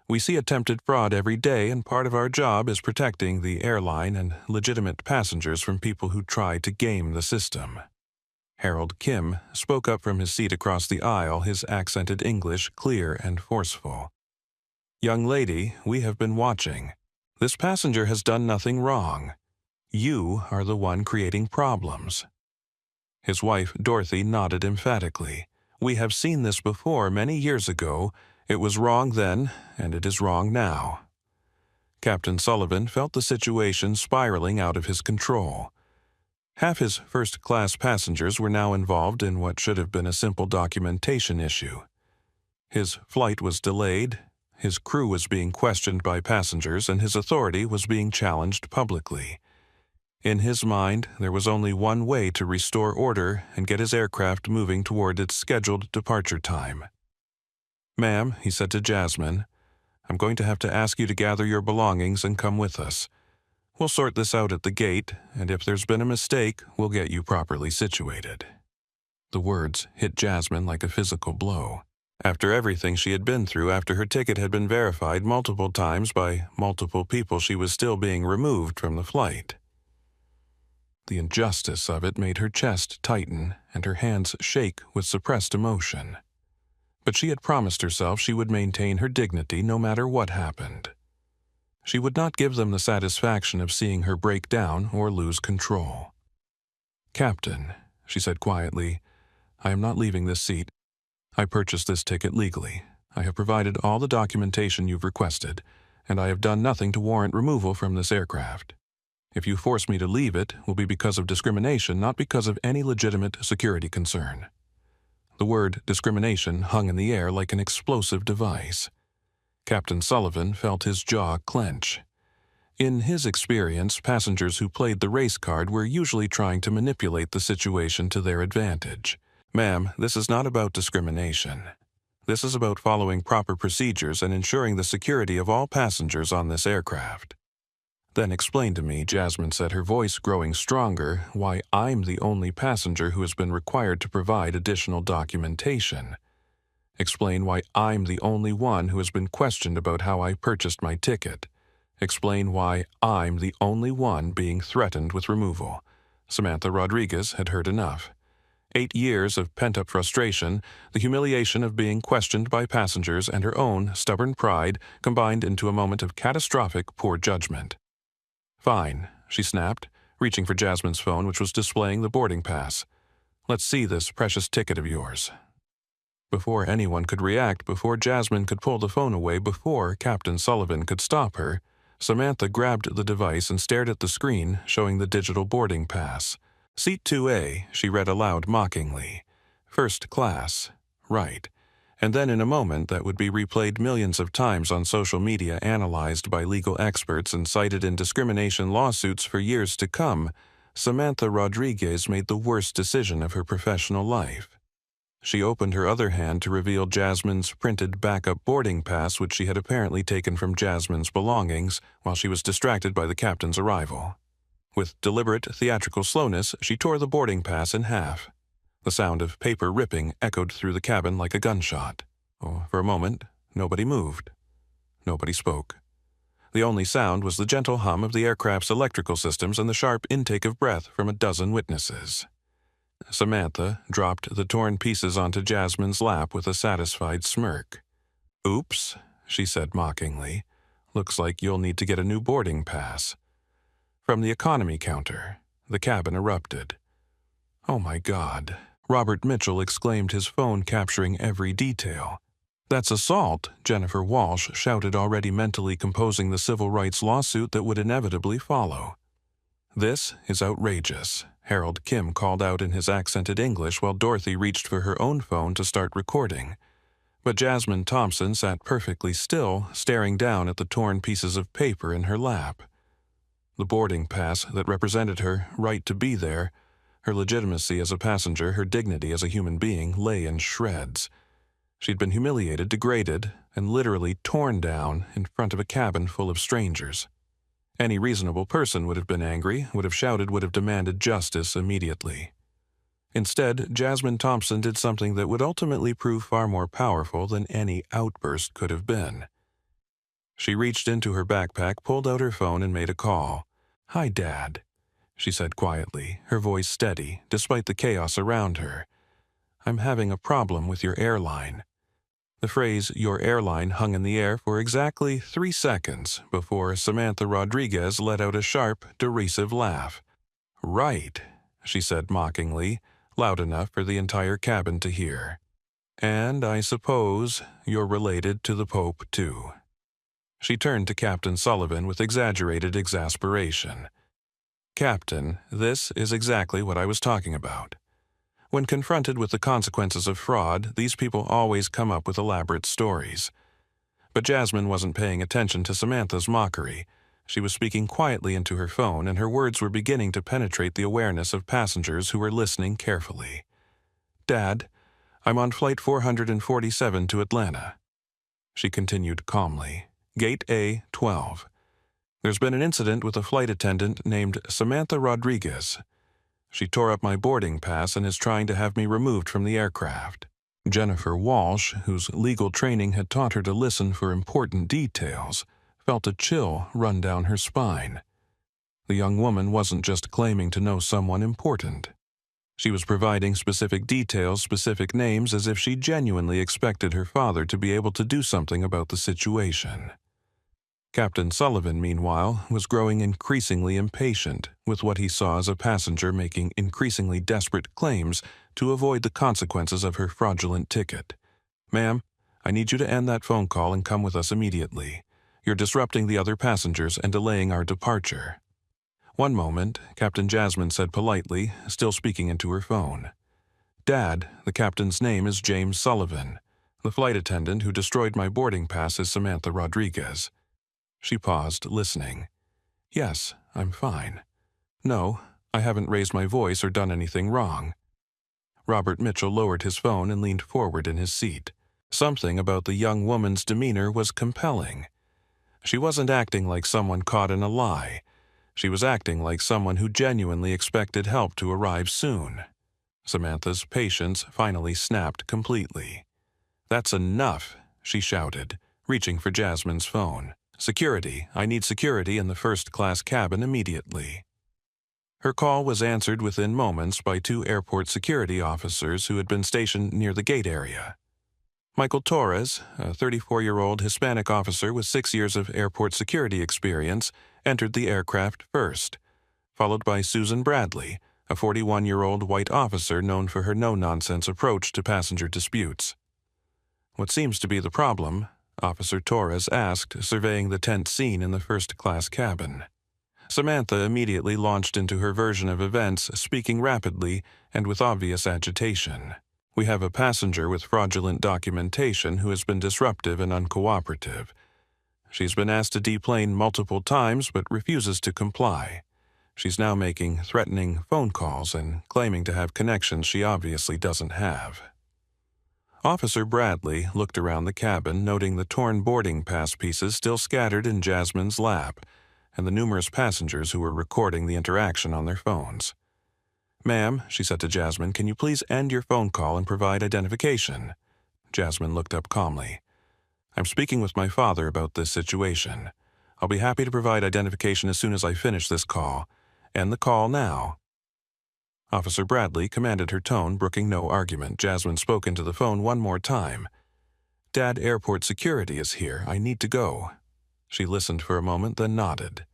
"We see attempted fraud every day, and part of our job is protecting the airline and legitimate passengers from people who try to game the system." Harold Kim spoke up from his seat across the aisle, his accented English clear and forceful. "Young lady, we have been watching. This passenger has done nothing wrong. You are the one creating problems." His wife, Dorothy, nodded emphatically. "We have seen this before many years ago. It was wrong then, and it is wrong now." Captain Sullivan felt the situation spiraling out of his control. Half his first-class passengers were now involved in what should have been a simple documentation issue. His flight was delayed, his crew was being questioned by passengers, and his authority was being challenged publicly. In his mind, there was only one way to restore order and get his aircraft moving toward its scheduled departure time. "Ma'am," he said to Jasmine, "I'm going to have to ask you to gather your belongings and come with us. We'll sort this out at the gate, and if there's been a mistake, we'll get you properly situated." The words hit Jasmine like a physical blow. After everything she had been through, after her ticket had been verified multiple times by multiple people, she was still being removed from the flight. The injustice of it made her chest tighten and her hands shake with suppressed emotion. But she had promised herself she would maintain her dignity no matter what happened. She would not give them the satisfaction of seeing her break down or lose control. "Captain," she said quietly, "I am not leaving this seat. I purchased this ticket legally. I have provided all the documentation you've requested, and I have done nothing to warrant removal from this aircraft. If you force me to leave it, will be because of discrimination, not because of any legitimate security concern." The word discrimination hung in the air like an explosive device. Captain Sullivan felt his jaw clench. In his experience, passengers who played the race card were usually trying to manipulate the situation to their advantage. "Ma'am, this is not about discrimination. This is about following proper procedures and ensuring the security of all passengers on this aircraft." "Then explain to me," Jasmine said, her voice growing stronger, "why I'm the only passenger who has been required to provide additional documentation. Explain why I'm the only one who has been questioned about how I purchased my ticket. Explain why I'm the only one being threatened with removal." Samantha Rodriguez had heard enough. 8 years of pent-up frustration, the humiliation of being questioned by passengers, and her own stubborn pride combined into a moment of catastrophic poor judgment. "Fine," she snapped, reaching for Jasmine's phone, which was displaying the boarding pass. "Let's see this precious ticket of yours." Before anyone could react, before Jasmine could pull the phone away, before Captain Sullivan could stop her, Samantha grabbed the device and stared at the screen showing the digital boarding pass. "Seat 2A, she read aloud mockingly. "First class. Right. And then in a moment that would be replayed millions of times on social media, analyzed by legal experts and cited in discrimination lawsuits for years to come, Samantha Rodriguez made the worst decision of her professional life. She opened her other hand to reveal Jasmine's printed backup boarding pass, which she had apparently taken from Jasmine's belongings while she was distracted by the captain's arrival. With deliberate theatrical slowness, she tore the boarding pass in half. The sound of paper ripping echoed through the cabin like a gunshot. Oh, for a moment, nobody moved. Nobody spoke. The only sound was the gentle hum of the aircraft's electrical systems and the sharp intake of breath from a dozen witnesses. Samantha dropped the torn pieces onto Jasmine's lap with a satisfied smirk. "Oops," she said mockingly. "Looks like you'll need to get a new boarding pass." From the economy counter, the cabin erupted. "Oh my God," Robert Mitchell exclaimed, his phone capturing every detail. "That's assault," Jennifer Walsh shouted, already mentally composing the civil rights lawsuit that would inevitably follow. "This is outrageous," Harold Kim called out in his accented English while Dorothy reached for her own phone to start recording. But Jasmine Thompson sat perfectly still, staring down at the torn pieces of paper in her lap. The boarding pass that represented her right to be there, her legitimacy as a passenger, her dignity as a human being, lay in shreds. She'd been humiliated, degraded, and literally torn down in front of a cabin full of strangers. Any reasonable person would have been angry, would have shouted, would have demanded justice immediately. Instead, Jasmine Thompson did something that would ultimately prove far more powerful than any outburst could have been. She reached into her backpack, pulled out her phone, and made a call. "Hi, Dad," she said quietly, her voice steady, despite the chaos around her. "I'm having a problem with your airline." The phrase "your airline" hung in the air for exactly 3 seconds before Samantha Rodriguez let out a sharp, derisive laugh. "Right," she said mockingly, loud enough for the entire cabin to hear. "And I suppose you're related to the Pope, too." She turned to Captain Sullivan with exaggerated exasperation. "Captain, this is exactly what I was talking about. When confronted with the consequences of fraud, these people always come up with elaborate stories." But Jasmine wasn't paying attention to Samantha's mockery. She was speaking quietly into her phone, and her words were beginning to penetrate the awareness of passengers who were listening carefully. "Dad, I'm on Flight 447 to Atlanta." She continued calmly. "Gate A-12. There's been an incident with a flight attendant named Samantha Rodriguez. She tore up my boarding pass and is trying to have me removed from the aircraft." Jennifer Walsh, whose legal training had taught her to listen for important details, felt a chill run down her spine. The young woman wasn't just claiming to know someone important. She was providing specific details, specific names, as if she genuinely expected her father to be able to do something about the situation. Captain Sullivan, meanwhile, was growing increasingly impatient with what he saw as a passenger making increasingly desperate claims to avoid the consequences of her fraudulent ticket. "Ma'am, I need you to end that phone call and come with us immediately. You're disrupting the other passengers and delaying our departure." "One moment," Captain Jasmine said politely, still speaking into her phone. "Dad, the captain's name is James Sullivan. The flight attendant who destroyed my boarding pass is Samantha Rodriguez." She paused, listening. "Yes, I'm fine. No, I haven't raised my voice or done anything wrong." Robert Mitchell lowered his phone and leaned forward in his seat. Something about the young woman's demeanor was compelling. She wasn't acting like someone caught in a lie. She was acting like someone who genuinely expected help to arrive soon. Samantha's patience finally snapped completely. "That's enough," she shouted, reaching for Jasmine's phone. "Security, I need security in the first-class cabin immediately." Her call was answered within moments by 2 airport security officers who had been stationed near the gate area. Michael Torres, a 34-year-old Hispanic officer with 6 years of airport security experience, entered the aircraft first, followed by Susan Bradley, a 41-year-old white officer known for her no-nonsense approach to passenger disputes. "What seems to be the problem?" Officer Torres asked, surveying the tense scene in the first-class cabin. Samantha immediately launched into her version of events, speaking rapidly and with obvious agitation. We have a passenger with fraudulent documentation who has been disruptive and uncooperative. She's been asked to deplane multiple times but refuses to comply. She's now making threatening phone calls and claiming to have connections she obviously doesn't have. Officer Bradley looked around the cabin, noting the torn boarding pass pieces still scattered in Jasmine's lap and the numerous passengers who were recording the interaction on their phones. "Ma'am," she said to Jasmine, "can you please end your phone call and provide identification?" Jasmine looked up calmly. "I'm speaking with my father about this situation. I'll be happy to provide identification as soon as I finish this call. End the call now." Officer Bradley commanded her tone, brooking no argument. Jasmine spoke into the phone one more time. "Dad, airport security is here. I need to go." She listened for a moment, then nodded.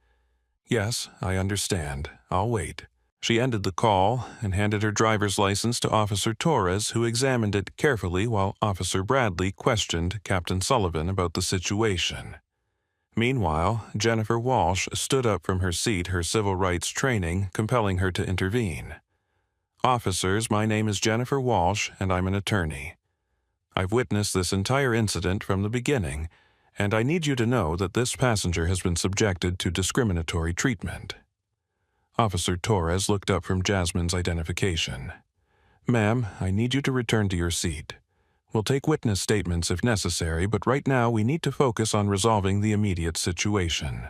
"Yes, I understand. I'll wait." She ended the call and handed her driver's license to Officer Torres, who examined it carefully while Officer Bradley questioned Captain Sullivan about the situation. Meanwhile, Jennifer Walsh stood up from her seat, her civil rights training compelling her to intervene. "Officers, my name is Jennifer Walsh, and I'm an attorney. I've witnessed this entire incident from the beginning, and I need you to know that this passenger has been subjected to discriminatory treatment." Officer Torres looked up from Jasmine's identification. "Ma'am, I need you to return to your seat. We'll take witness statements if necessary, but right now we need to focus on resolving the immediate situation."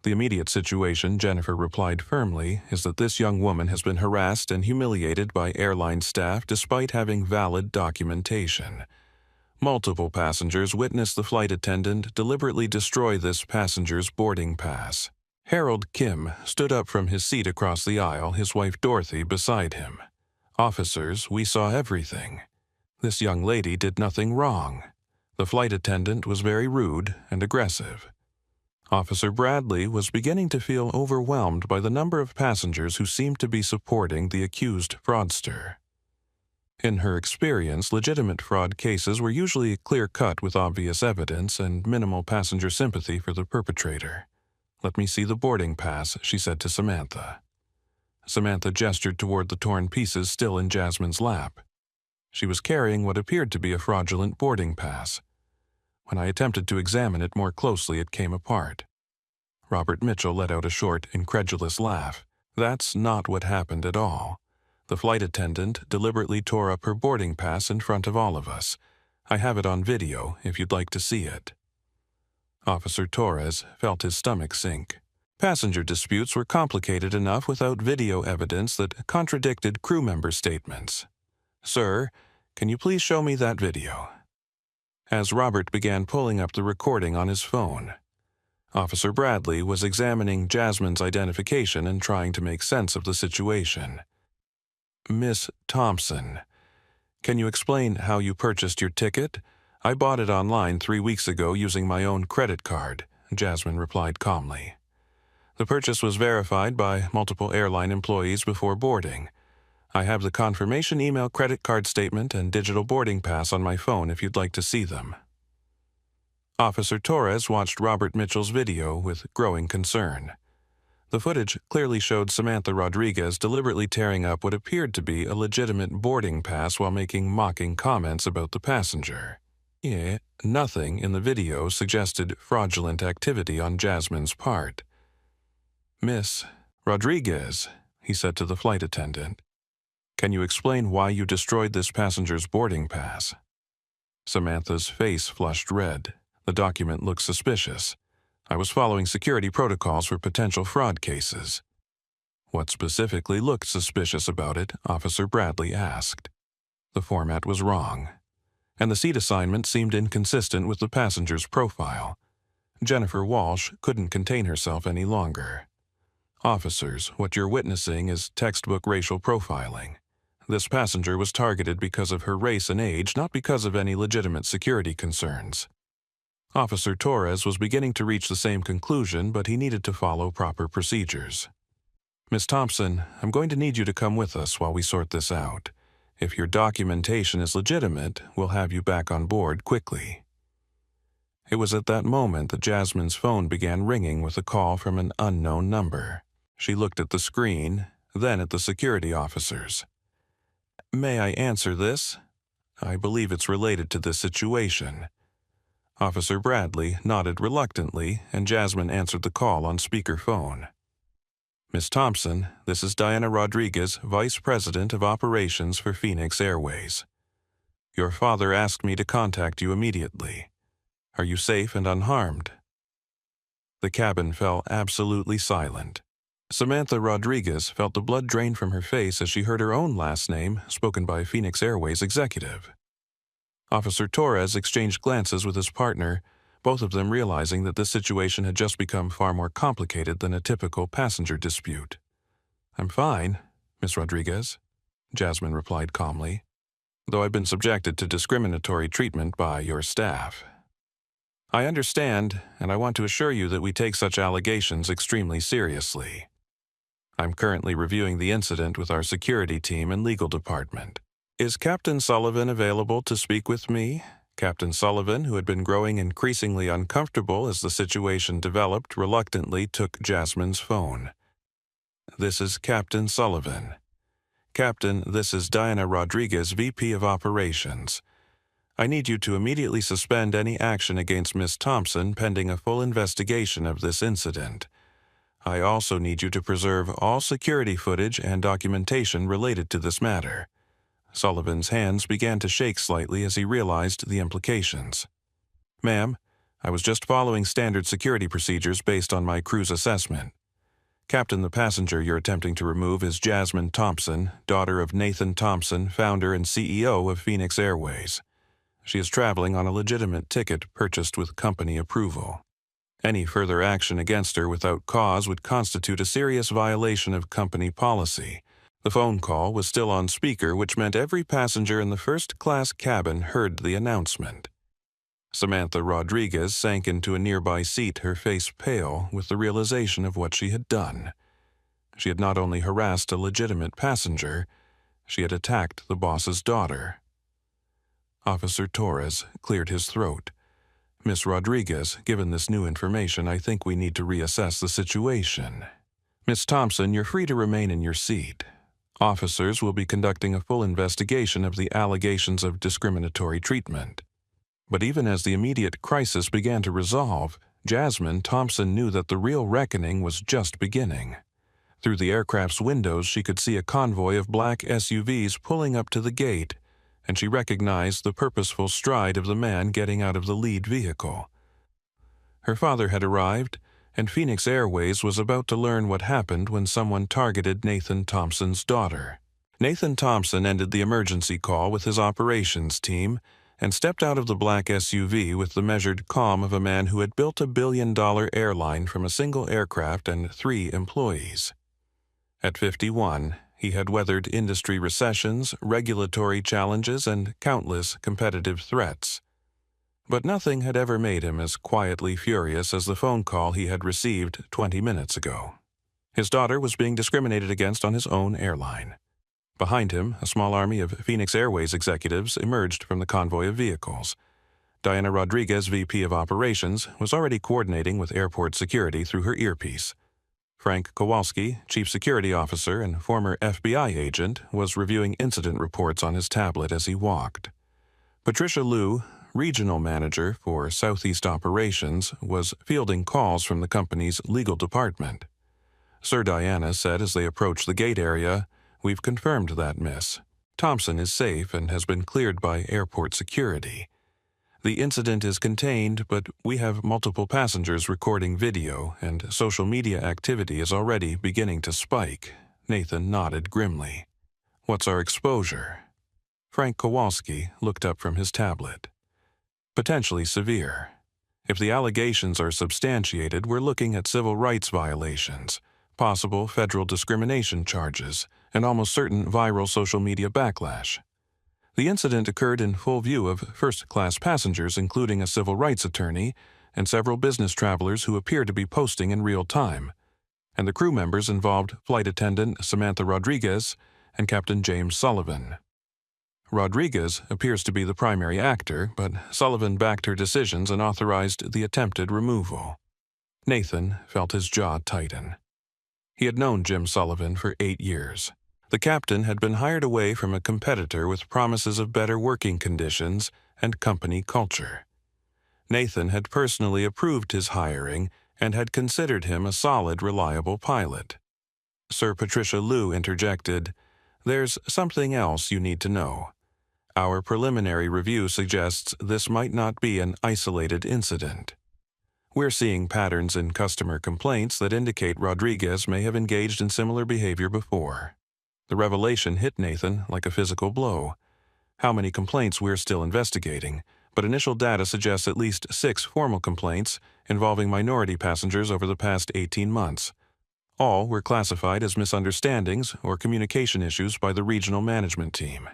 "The immediate situation," Jennifer replied firmly, "is that this young woman has been harassed and humiliated by airline staff despite having valid documentation. Multiple passengers witnessed the flight attendant deliberately destroy this passenger's boarding pass." Harold Kim stood up from his seat across the aisle, his wife Dorothy beside him. "Officers, we saw everything. This young lady did nothing wrong. The flight attendant was very rude and aggressive." Officer Bradley was beginning to feel overwhelmed by the number of passengers who seemed to be supporting the accused fraudster. In her experience, legitimate fraud cases were usually clear-cut with obvious evidence and minimal passenger sympathy for the perpetrator. "Let me see the boarding pass," she said to Samantha. Samantha gestured toward the torn pieces still in Jasmine's lap. She was carrying what appeared to be a fraudulent boarding pass. When I attempted to examine it more closely, it came apart. Robert Mitchell let out a short, incredulous laugh. "That's not what happened at all. The flight attendant deliberately tore up her boarding pass in front of all of us. I have it on video if you'd like to see it." Officer Torres felt his stomach sink. Passenger disputes were complicated enough without video evidence that contradicted crew member statements. "Sir, can you please show me that video?" As Robert began pulling up the recording on his phone, Officer Bradley was examining Jasmine's identification and trying to make sense of the situation. "Miss Thompson, can you explain how you purchased your ticket? I bought it online 3 weeks ago using my own credit card," Jasmine replied calmly. "The purchase was verified by multiple airline employees before boarding. I have the confirmation email, credit card statement, and digital boarding pass on my phone if you'd like to see them." Officer Torres watched Robert Mitchell's video with growing concern. The footage clearly showed Samantha Rodriguez deliberately tearing up what appeared to be a legitimate boarding pass while making mocking comments about the passenger. Nothing in the video suggested fraudulent activity on Jasmine's part. "Miss Rodriguez," he said to the flight attendant, "can you explain why you destroyed this passenger's boarding pass?" Samantha's face flushed red. The document looked suspicious. "I was following security protocols for potential fraud cases." "What specifically looked suspicious about it?" Officer Bradley asked. The format was wrong, and the seat assignment seemed inconsistent with the passenger's profile. Jennifer Walsh couldn't contain herself any longer. "Officers, what you're witnessing is textbook racial profiling. This passenger was targeted because of her race and age, not because of any legitimate security concerns." Officer Torres was beginning to reach the same conclusion, but he needed to follow proper procedures. "Miss Thompson, I'm going to need you to come with us while we sort this out. If your documentation is legitimate, we'll have you back on board quickly." It was at that moment that Jasmine's phone began ringing with a call from an unknown number. She looked at the screen, then at the security officers. May I answer this? I believe it's related to this situation. Officer Bradley nodded reluctantly, and Jasmine answered the call on speakerphone. Miss Thompson, this is Diana Rodriguez, Vice President of Operations for Phoenix Airways. Your father asked me to contact you immediately. Are you safe and unharmed? The cabin fell absolutely silent. Samantha Rodriguez felt the blood drain from her face as she heard her own last name spoken by a Phoenix Airways executive. Officer Torres exchanged glances with his partner, both of them realizing that this situation had just become far more complicated than a typical passenger dispute. I'm fine, Miss Rodriguez, Jasmine replied calmly, though I've been subjected to discriminatory treatment by your staff. I understand, and I want to assure you that we take such allegations extremely seriously. I'm currently reviewing the incident with our security team and legal department. Is Captain Sullivan available to speak with me? Captain Sullivan, who had been growing increasingly uncomfortable as the situation developed, reluctantly took Jasmine's phone. This is Captain Sullivan. Captain, this is Diana Rodriguez, VP of Operations. I need you to immediately suspend any action against Miss Thompson pending a full investigation of this incident. I also need you to preserve all security footage and documentation related to this matter. Sullivan's hands began to shake slightly as he realized the implications. Ma'am, I was just following standard security procedures based on my crew's assessment. Captain, the passenger you're attempting to remove is Jasmine Thompson, daughter of Nathan Thompson, founder and CEO of Phoenix Airways. She is traveling on a legitimate ticket purchased with company approval. Any further action against her without cause would constitute a serious violation of company policy. The phone call was still on speaker, which meant every passenger in the first-class cabin heard the announcement. Samantha Rodriguez sank into a nearby seat, her face pale with the realization of what she had done. She had not only harassed a legitimate passenger, she had attacked the boss's daughter. Officer Torres cleared his throat. Miss Rodriguez, given this new information, I think we need to reassess the situation. Miss Thompson, you're free to remain in your seat. Officers will be conducting a full investigation of the allegations of discriminatory treatment. But even as the immediate crisis began to resolve, Jasmine Thompson knew that the real reckoning was just beginning. Through the aircraft's windows, she could see a convoy of black SUVs pulling up to the gate, and she recognized the purposeful stride of the man getting out of the lead vehicle. Her father had arrived, and Phoenix Airways was about to learn what happened when someone targeted Nathan Thompson's daughter. Nathan Thompson ended the emergency call with his operations team and stepped out of the black SUV with the measured calm of a man who had built a billion-dollar airline from a single aircraft and 3 employees. At 51, he had weathered industry recessions, regulatory challenges, and countless competitive threats. But nothing had ever made him as quietly furious as the phone call he had received 20 minutes ago. His daughter was being discriminated against on his own airline. Behind him, a small army of Phoenix Airways executives emerged from the convoy of vehicles. Diana Rodriguez, VP of Operations, was already coordinating with airport security through her earpiece. Frank Kowalski, Chief Security Officer and former FBI agent, was reviewing incident reports on his tablet as he walked. Patricia Liu, Regional Manager for Southeast Operations, was fielding calls from the company's legal department. Sir Diana said as they approached the gate area, "We've confirmed that, miss. Thompson is safe and has been cleared by airport security. The incident is contained, but we have multiple passengers recording video, and social media activity is already beginning to spike." Nathan nodded grimly. "What's our exposure?" Frank Kowalski looked up from his tablet. "Potentially severe. If the allegations are substantiated, we're looking at civil rights violations, possible federal discrimination charges, and almost certain viral social media backlash. The incident occurred in full view of first-class passengers, including a civil rights attorney and several business travelers who appear to be posting in real time, and the crew members involved Flight Attendant Samantha Rodriguez and Captain James Sullivan. Rodriguez appears to be the primary actor, but Sullivan backed her decisions and authorized the attempted removal." Nathan felt his jaw tighten. He had known Jim Sullivan for 8 years. The captain had been hired away from a competitor with promises of better working conditions and company culture. Nathan had personally approved his hiring and had considered him a solid, reliable pilot. Sir Patricia Liu interjected, "There's something else you need to know. Our preliminary review suggests this might not be an isolated incident. We're seeing patterns in customer complaints that indicate Rodriguez may have engaged in similar behavior before." The revelation hit Nathan like a physical blow. How many complaints we're still investigating, but initial data suggests at least 6 formal complaints involving minority passengers over the past 18 months. All were classified as misunderstandings or communication issues by the regional management team.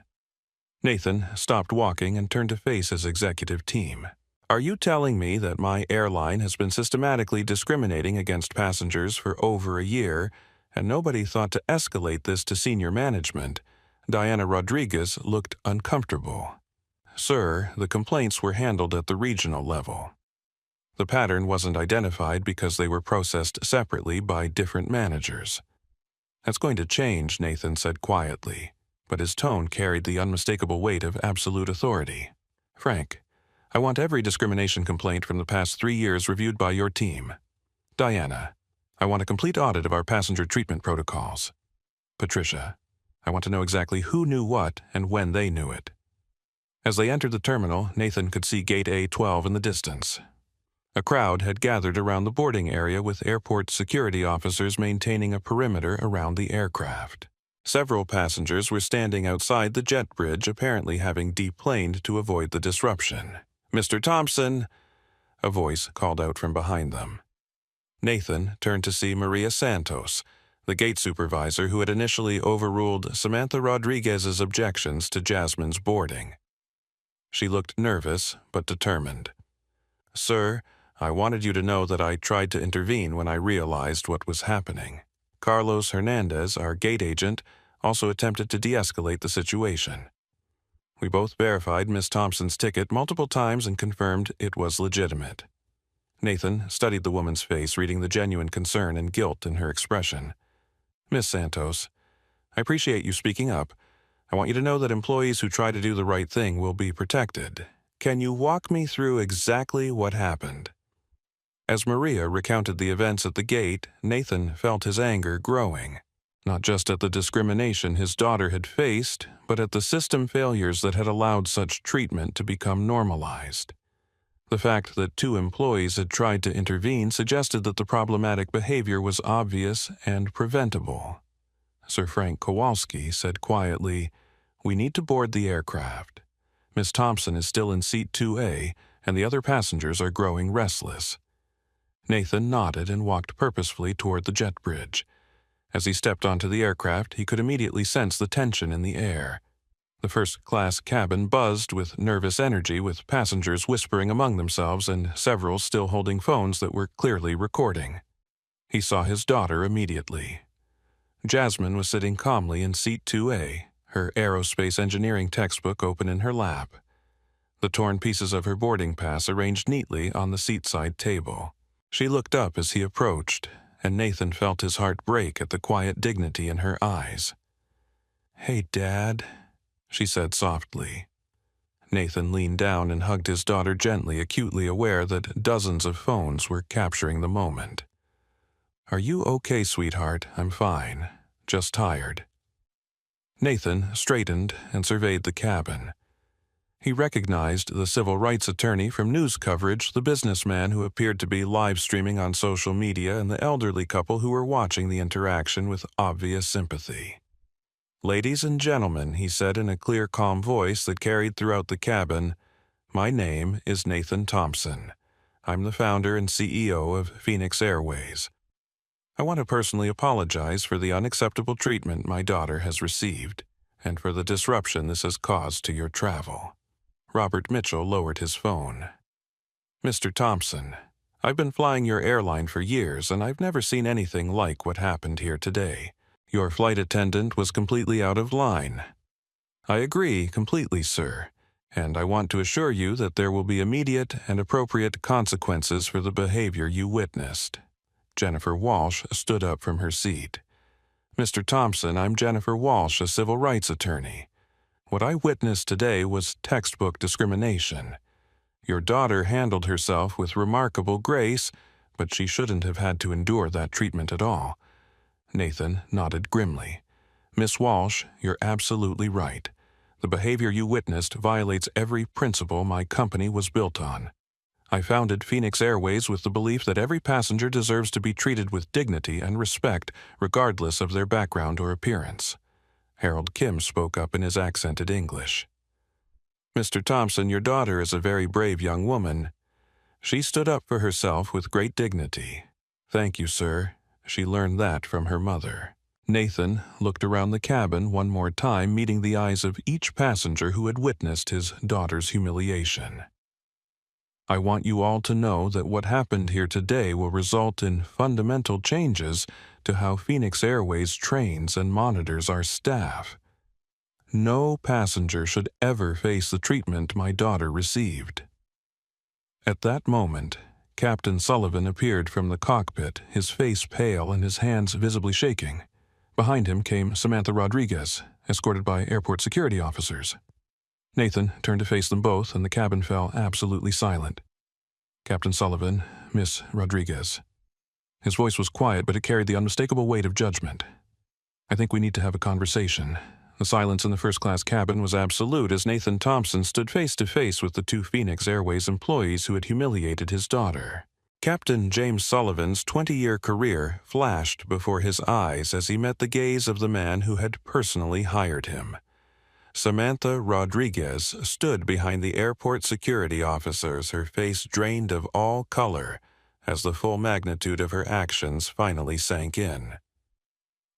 Nathan stopped walking and turned to face his executive team. "Are you telling me that my airline has been systematically discriminating against passengers for over a year, and nobody thought to escalate this to senior management?" Diana Rodriguez looked uncomfortable. "Sir, the complaints were handled at the regional level. The pattern wasn't identified because they were processed separately by different managers." "That's going to change," Nathan said quietly, but his tone carried the unmistakable weight of absolute authority. "Frank, I want every discrimination complaint from the past 3 years reviewed by your team. Diana, I want a complete audit of our passenger treatment protocols. Patricia, I want to know exactly who knew what and when they knew it." As they entered the terminal, Nathan could see Gate A12 in the distance. A crowd had gathered around the boarding area with airport security officers maintaining a perimeter around the aircraft. Several passengers were standing outside the jet bridge, apparently having deplaned to avoid the disruption. "Mr. Thompson," a voice called out from behind them. Nathan turned to see Maria Santos, the gate supervisor who had initially overruled Samantha Rodriguez's objections to Jasmine's boarding. She looked nervous but determined. "Sir, I wanted you to know that I tried to intervene when I realized what was happening. Carlos Hernandez, our gate agent, also attempted to de-escalate the situation. We both verified Miss Thompson's ticket multiple times and confirmed it was legitimate." Nathan studied the woman's face, reading the genuine concern and guilt in her expression. "Miss Santos, I appreciate you speaking up. I want you to know that employees who try to do the right thing will be protected. Can you walk me through exactly what happened?" As Maria recounted the events at the gate, Nathan felt his anger growing, not just at the discrimination his daughter had faced, but at the system failures that had allowed such treatment to become normalized. The fact that 2 employees had tried to intervene suggested that the problematic behavior was obvious and preventable. Sir Frank Kowalski said quietly, "We need to board the aircraft. Miss Thompson is still in seat 2A, and the other passengers are growing restless." Nathan nodded and walked purposefully toward the jet bridge. As he stepped onto the aircraft, he could immediately sense the tension in the air. The first-class cabin buzzed with nervous energy, with passengers whispering among themselves and several still holding phones that were clearly recording. He saw his daughter immediately. Jasmine was sitting calmly in seat 2A, her aerospace engineering textbook open in her lap. The torn pieces of her boarding pass arranged neatly on the seat-side table. She looked up as he approached, and Nathan felt his heart break at the quiet dignity in her eyes. "Hey, Dad," she said softly. Nathan leaned down and hugged his daughter gently, acutely aware that dozens of phones were capturing the moment. "Are you okay, sweetheart? I'm fine. Just tired." Nathan straightened and surveyed the cabin. He recognized the civil rights attorney from news coverage, the businessman who appeared to be live streaming on social media, and the elderly couple who were watching the interaction with obvious sympathy. "Ladies and gentlemen," he said in a clear, calm voice that carried throughout the cabin, "my name is Nathan Thompson. I'm the founder and CEO of Phoenix Airways. I want to personally apologize for the unacceptable treatment my daughter has received, and for the disruption this has caused to your travel." Robert Mitchell lowered his phone. "Mr. Thompson, I've been flying your airline for years, and I've never seen anything like what happened here today. Your flight attendant was completely out of line." "I agree completely, sir, and I want to assure you that there will be immediate and appropriate consequences for the behavior you witnessed." Jennifer Walsh stood up from her seat. Mr. Thompson, I'm Jennifer Walsh, a civil rights attorney. What I witnessed today was textbook discrimination. Your daughter handled herself with remarkable grace, but she shouldn't have had to endure that treatment at all. Nathan nodded grimly. Miss Walsh, you're absolutely right. The behavior you witnessed violates every principle my company was built on. I founded Phoenix Airways with the belief that every passenger deserves to be treated with dignity and respect, regardless of their background or appearance. Harold Kim spoke up in his accented English. Mr. Thompson, your daughter is a very brave young woman. She stood up for herself with great dignity. Thank you, sir. She learned that from her mother. Nathan looked around the cabin one more time, meeting the eyes of each passenger who had witnessed his daughter's humiliation. I want you all to know that what happened here today will result in fundamental changes to how Phoenix Airways trains and monitors our staff. No passenger should ever face the treatment my daughter received. At that moment, Captain Sullivan appeared from the cockpit, his face pale and his hands visibly shaking. Behind him came Samantha Rodriguez, escorted by airport security officers. Nathan turned to face them both, and the cabin fell absolutely silent. Captain Sullivan, Miss Rodriguez. His voice was quiet, but it carried the unmistakable weight of judgment. I think we need to have a conversation. The silence in the first-class cabin was absolute as Nathan Thompson stood face-to-face with the two Phoenix Airways employees who had humiliated his daughter. Captain James Sullivan's 20-year career flashed before his eyes as he met the gaze of the man who had personally hired him. Samantha Rodriguez stood behind the airport security officers, her face drained of all color, as the full magnitude of her actions finally sank in.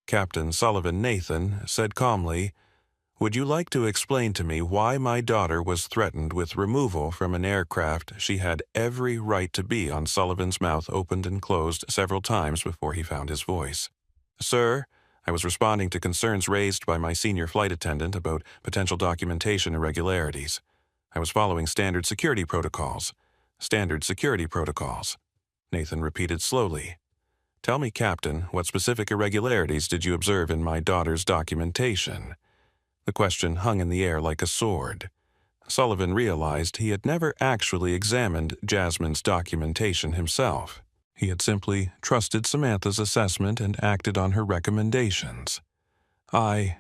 Captain Sullivan Nathan said calmly, "Would you like to explain to me why my daughter was threatened with removal from an aircraft she had every right to be on?" Sullivan's mouth opened and closed several times before he found his voice. "Sir, I was responding to concerns raised by my senior flight attendant about potential documentation irregularities. I was following standard security protocols." "Standard security protocols," Nathan repeated slowly. "Tell me, Captain, what specific irregularities did you observe in my daughter's documentation?" The question hung in the air like a sword. Sullivan realized he had never actually examined Jasmine's documentation himself. He had simply trusted Samantha's assessment and acted on her recommendations. The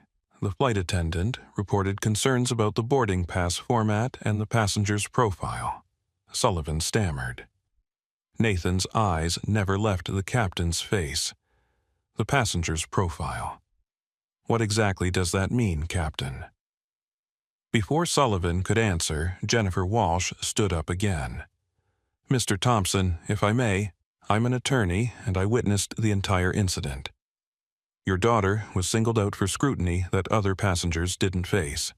flight attendant, reported concerns about the boarding pass format and the passenger's profile. Sullivan stammered. Nathan's eyes never left the captain's face. The passenger's profile. What exactly does that mean, Captain? Before Sullivan could answer, Jennifer Walsh stood up again. "Mr. Thompson, if I may, I'm an attorney, and I witnessed the entire incident. Your daughter was singled out for scrutiny that other passengers didn't face.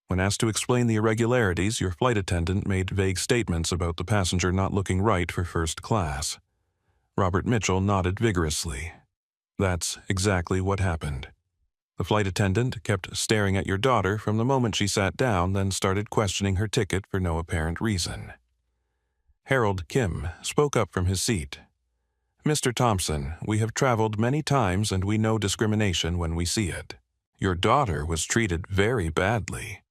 When asked to explain the irregularities, your flight attendant made vague statements about the passenger not looking right for first class." Robert Mitchell nodded vigorously. "That's exactly what happened. The flight attendant kept staring at your daughter from the moment she sat down, then started questioning her ticket for no apparent reason." Harold Kim spoke up from his seat. "Mr. Thompson, we have traveled many times and we know discrimination when we see it. Your daughter was treated very badly."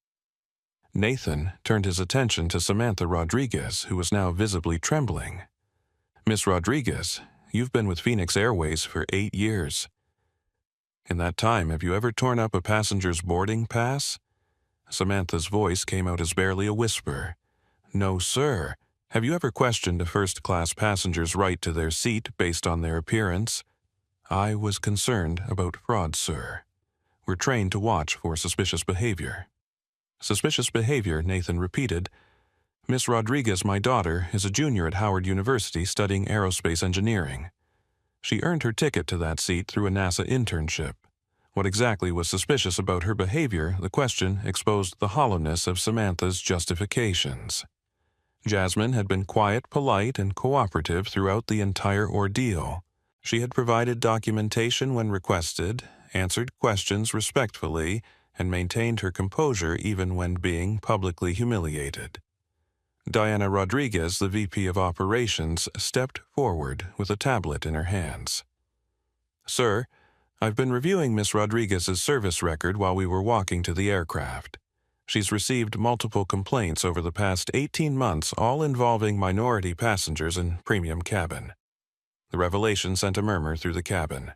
Nathan turned his attention to Samantha Rodriguez, who was now visibly trembling. "Miss Rodriguez, you've been with Phoenix Airways for 8 years. In that time, have you ever torn up a passenger's boarding pass?" Samantha's voice came out as barely a whisper. "No, sir. Have you ever questioned a first-class passenger's right to their seat based on their appearance?" "I was concerned about fraud, sir. We're trained to watch for suspicious behavior." "Suspicious behavior," Nathan repeated. "Miss Rodriguez, my daughter, is a junior at Howard University studying aerospace engineering. She earned her ticket to that seat through a NASA internship. What exactly was suspicious about her behavior? The question exposed the hollowness of Samantha's justifications. Jasmine had been quiet, polite, and cooperative throughout the entire ordeal. She had provided documentation when requested, answered questions respectfully, and maintained her composure even when being publicly humiliated. Diana Rodriguez, the VP of Operations, stepped forward with a tablet in her hands. "Sir, I've been reviewing Miss Rodriguez's service record while we were walking to the aircraft. She's received multiple complaints over the past 18 months, all involving minority passengers in premium cabin. The revelation sent a murmur through the cabin.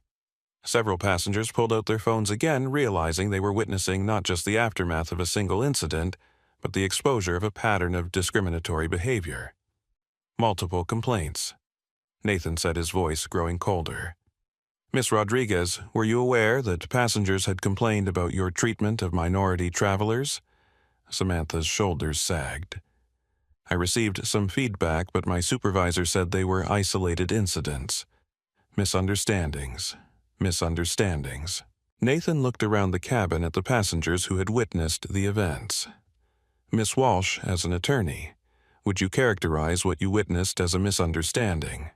Several passengers pulled out their phones again, realizing they were witnessing not just the aftermath of a single incident, but the exposure of a pattern of discriminatory behavior. Multiple complaints. Nathan said, his voice growing colder. Miss Rodriguez, were you aware that passengers had complained about your treatment of minority travelers? Samantha's shoulders sagged. I received some feedback, but my supervisor said they were isolated incidents. Misunderstandings. Nathan looked around the cabin at the passengers who had witnessed the events. Miss Walsh, as an attorney, would you characterize what you witnessed as a misunderstanding?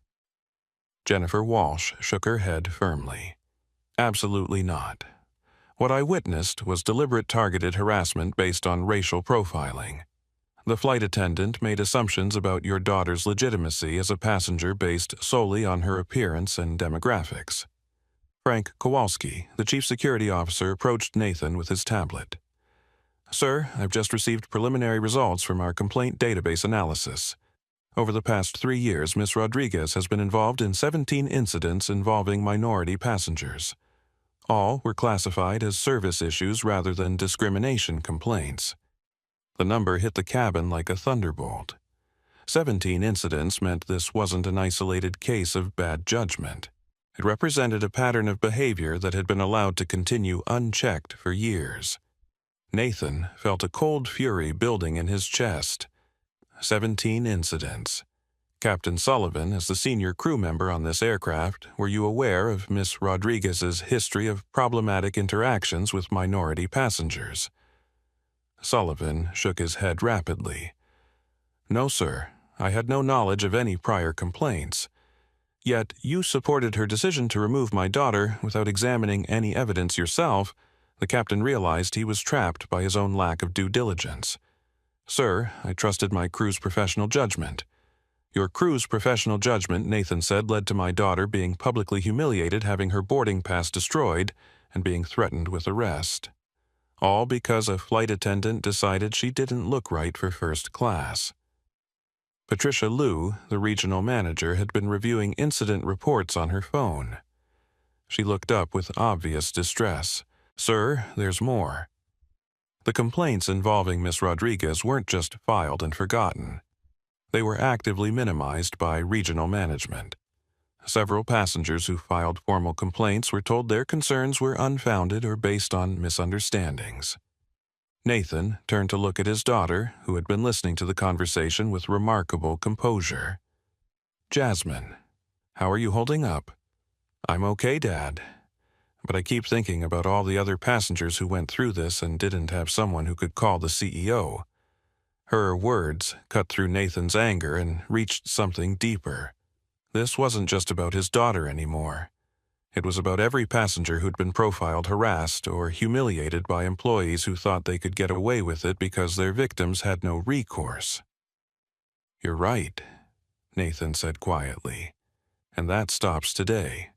Jennifer Walsh shook her head firmly. Absolutely not. What I witnessed was deliberate targeted harassment based on racial profiling. The flight attendant made assumptions about your daughter's legitimacy as a passenger based solely on her appearance and demographics. Frank Kowalski, the chief security officer, approached Nathan with his tablet. Sir, I've just received preliminary results from our complaint database analysis. Over the past 3 years, Ms. Rodriguez has been involved in 17 incidents involving minority passengers. All were classified as service issues rather than discrimination complaints. The number hit the cabin like a thunderbolt. 17 incidents meant this wasn't an isolated case of bad judgment. It represented a pattern of behavior that had been allowed to continue unchecked for years. Nathan felt a cold fury building in his chest. 17 incidents. Captain Sullivan, as the senior crew member on this aircraft, were you aware of Miss Rodriguez's history of problematic interactions with minority passengers? Sullivan shook his head rapidly. No, sir. I had no knowledge of any prior complaints. Yet you supported her decision to remove my daughter without examining any evidence yourself. The captain realized he was trapped by his own lack of due diligence. Sir, I trusted my crew's professional judgment. Your crew's professional judgment, Nathan said, led to my daughter being publicly humiliated, having her boarding pass destroyed, and being threatened with arrest. All because a flight attendant decided she didn't look right for first class. Patricia Liu, the regional manager, had been reviewing incident reports on her phone. She looked up with obvious distress. Sir, there's more. The complaints involving Miss Rodriguez weren't just filed and forgotten. They were actively minimized by regional management. Several passengers who filed formal complaints were told their concerns were unfounded or based on misunderstandings. Nathan turned to look at his daughter, who had been listening to the conversation with remarkable composure. Jasmine, how are you holding up? I'm okay, Dad. But I keep thinking about all the other passengers who went through this and didn't have someone who could call the CEO. Her words cut through Nathan's anger and reached something deeper. This wasn't just about his daughter anymore. It was about every passenger who'd been profiled, harassed, or humiliated by employees who thought they could get away with it because their victims had no recourse. You're right, Nathan said quietly, and that stops today.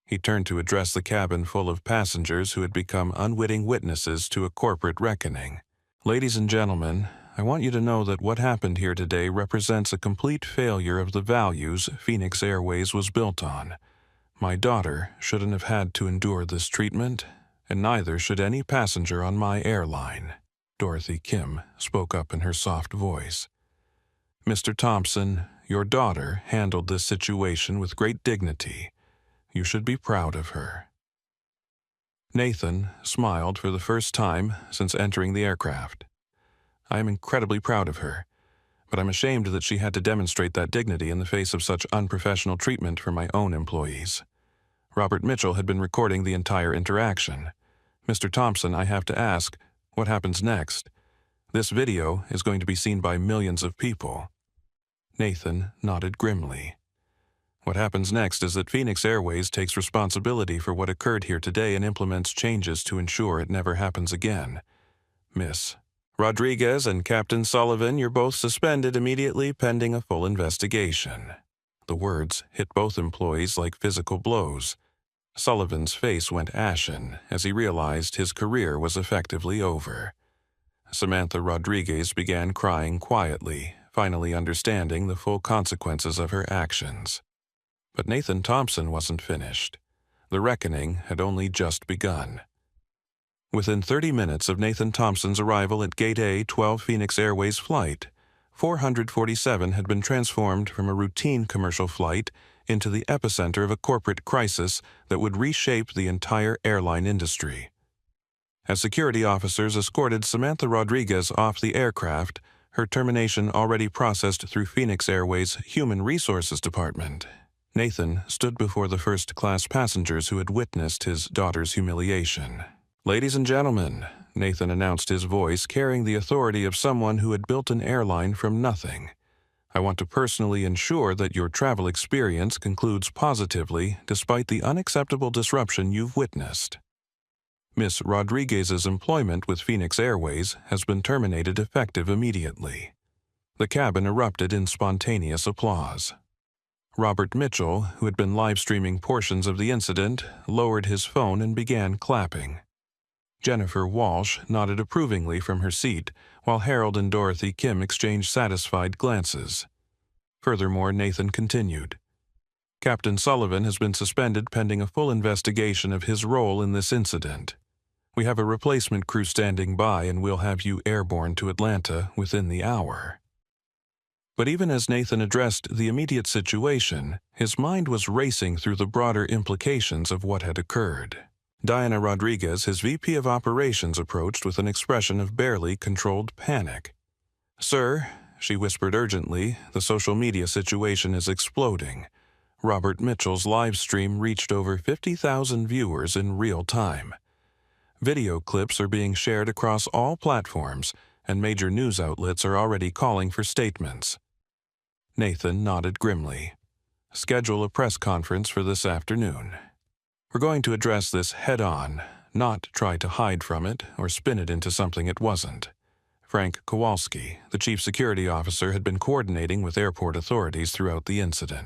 He turned to address the cabin full of passengers who had become unwitting witnesses to a corporate reckoning. Ladies and gentlemen, I want you to know that what happened here today represents a complete failure of the values Phoenix Airways was built on. My daughter shouldn't have had to endure this treatment, and neither should any passenger on my airline. Dorothy Kim spoke up in her soft voice. Mr. Thompson, your daughter handled this situation with great dignity. You should be proud of her. Nathan smiled for the first time since entering the aircraft. I am incredibly proud of her, but I'm ashamed that she had to demonstrate that dignity in the face of such unprofessional treatment from my own employees. Robert Mitchell had been recording the entire interaction. Mr. Thompson, I have to ask, what happens next? This video is going to be seen by millions of people. Nathan nodded grimly. What happens next is that Phoenix Airways takes responsibility for what occurred here today and implements changes to ensure it never happens again. Miss Rodriguez and Captain Sullivan, you're both suspended immediately pending a full investigation. The words hit both employees like physical blows. Sullivan's face went ashen as he realized his career was effectively over. Samantha Rodriguez began crying quietly, finally understanding the full consequences of her actions. But Nathan Thompson wasn't finished. The reckoning had only just begun. Within 30 minutes of Nathan Thompson's arrival at Gate A 12 Phoenix Airways flight, 447 had been transformed from a routine commercial flight into the epicenter of a corporate crisis that would reshape the entire airline industry. As security officers escorted Samantha Rodriguez off the aircraft, her termination already processed through Phoenix Airways' Human Resources Department, Nathan stood before the first-class passengers who had witnessed his daughter's humiliation. "Ladies and gentlemen," Nathan announced, his voice carrying the authority of someone who had built an airline from nothing. "I want to personally ensure that your travel experience concludes positively despite the unacceptable disruption you've witnessed. Miss Rodriguez's employment with Phoenix Airways has been terminated effective immediately." The cabin erupted in spontaneous applause. Robert Mitchell, who had been live-streaming portions of the incident, lowered his phone and began clapping. Jennifer Walsh nodded approvingly from her seat, while Harold and Dorothy Kim exchanged satisfied glances. Furthermore, Nathan continued, "Captain Sullivan has been suspended pending a full investigation of his role in this incident. We have a replacement crew standing by and we'll have you airborne to Atlanta within the hour." But even as Nathan addressed the immediate situation, his mind was racing through the broader implications of what had occurred. Diana Rodriguez, his VP of Operations, approached with an expression of barely controlled panic. "Sir," she whispered urgently, "the social media situation is exploding. Robert Mitchell's live stream reached over 50,000 viewers in real time. Video clips are being shared across all platforms, and major news outlets are already calling for statements." Nathan nodded grimly. "Schedule a press conference for this afternoon. We're going to address this head-on, not try to hide from it or spin it into something it wasn't." Frank Kowalski, the chief security officer, had been coordinating with airport authorities throughout the incident.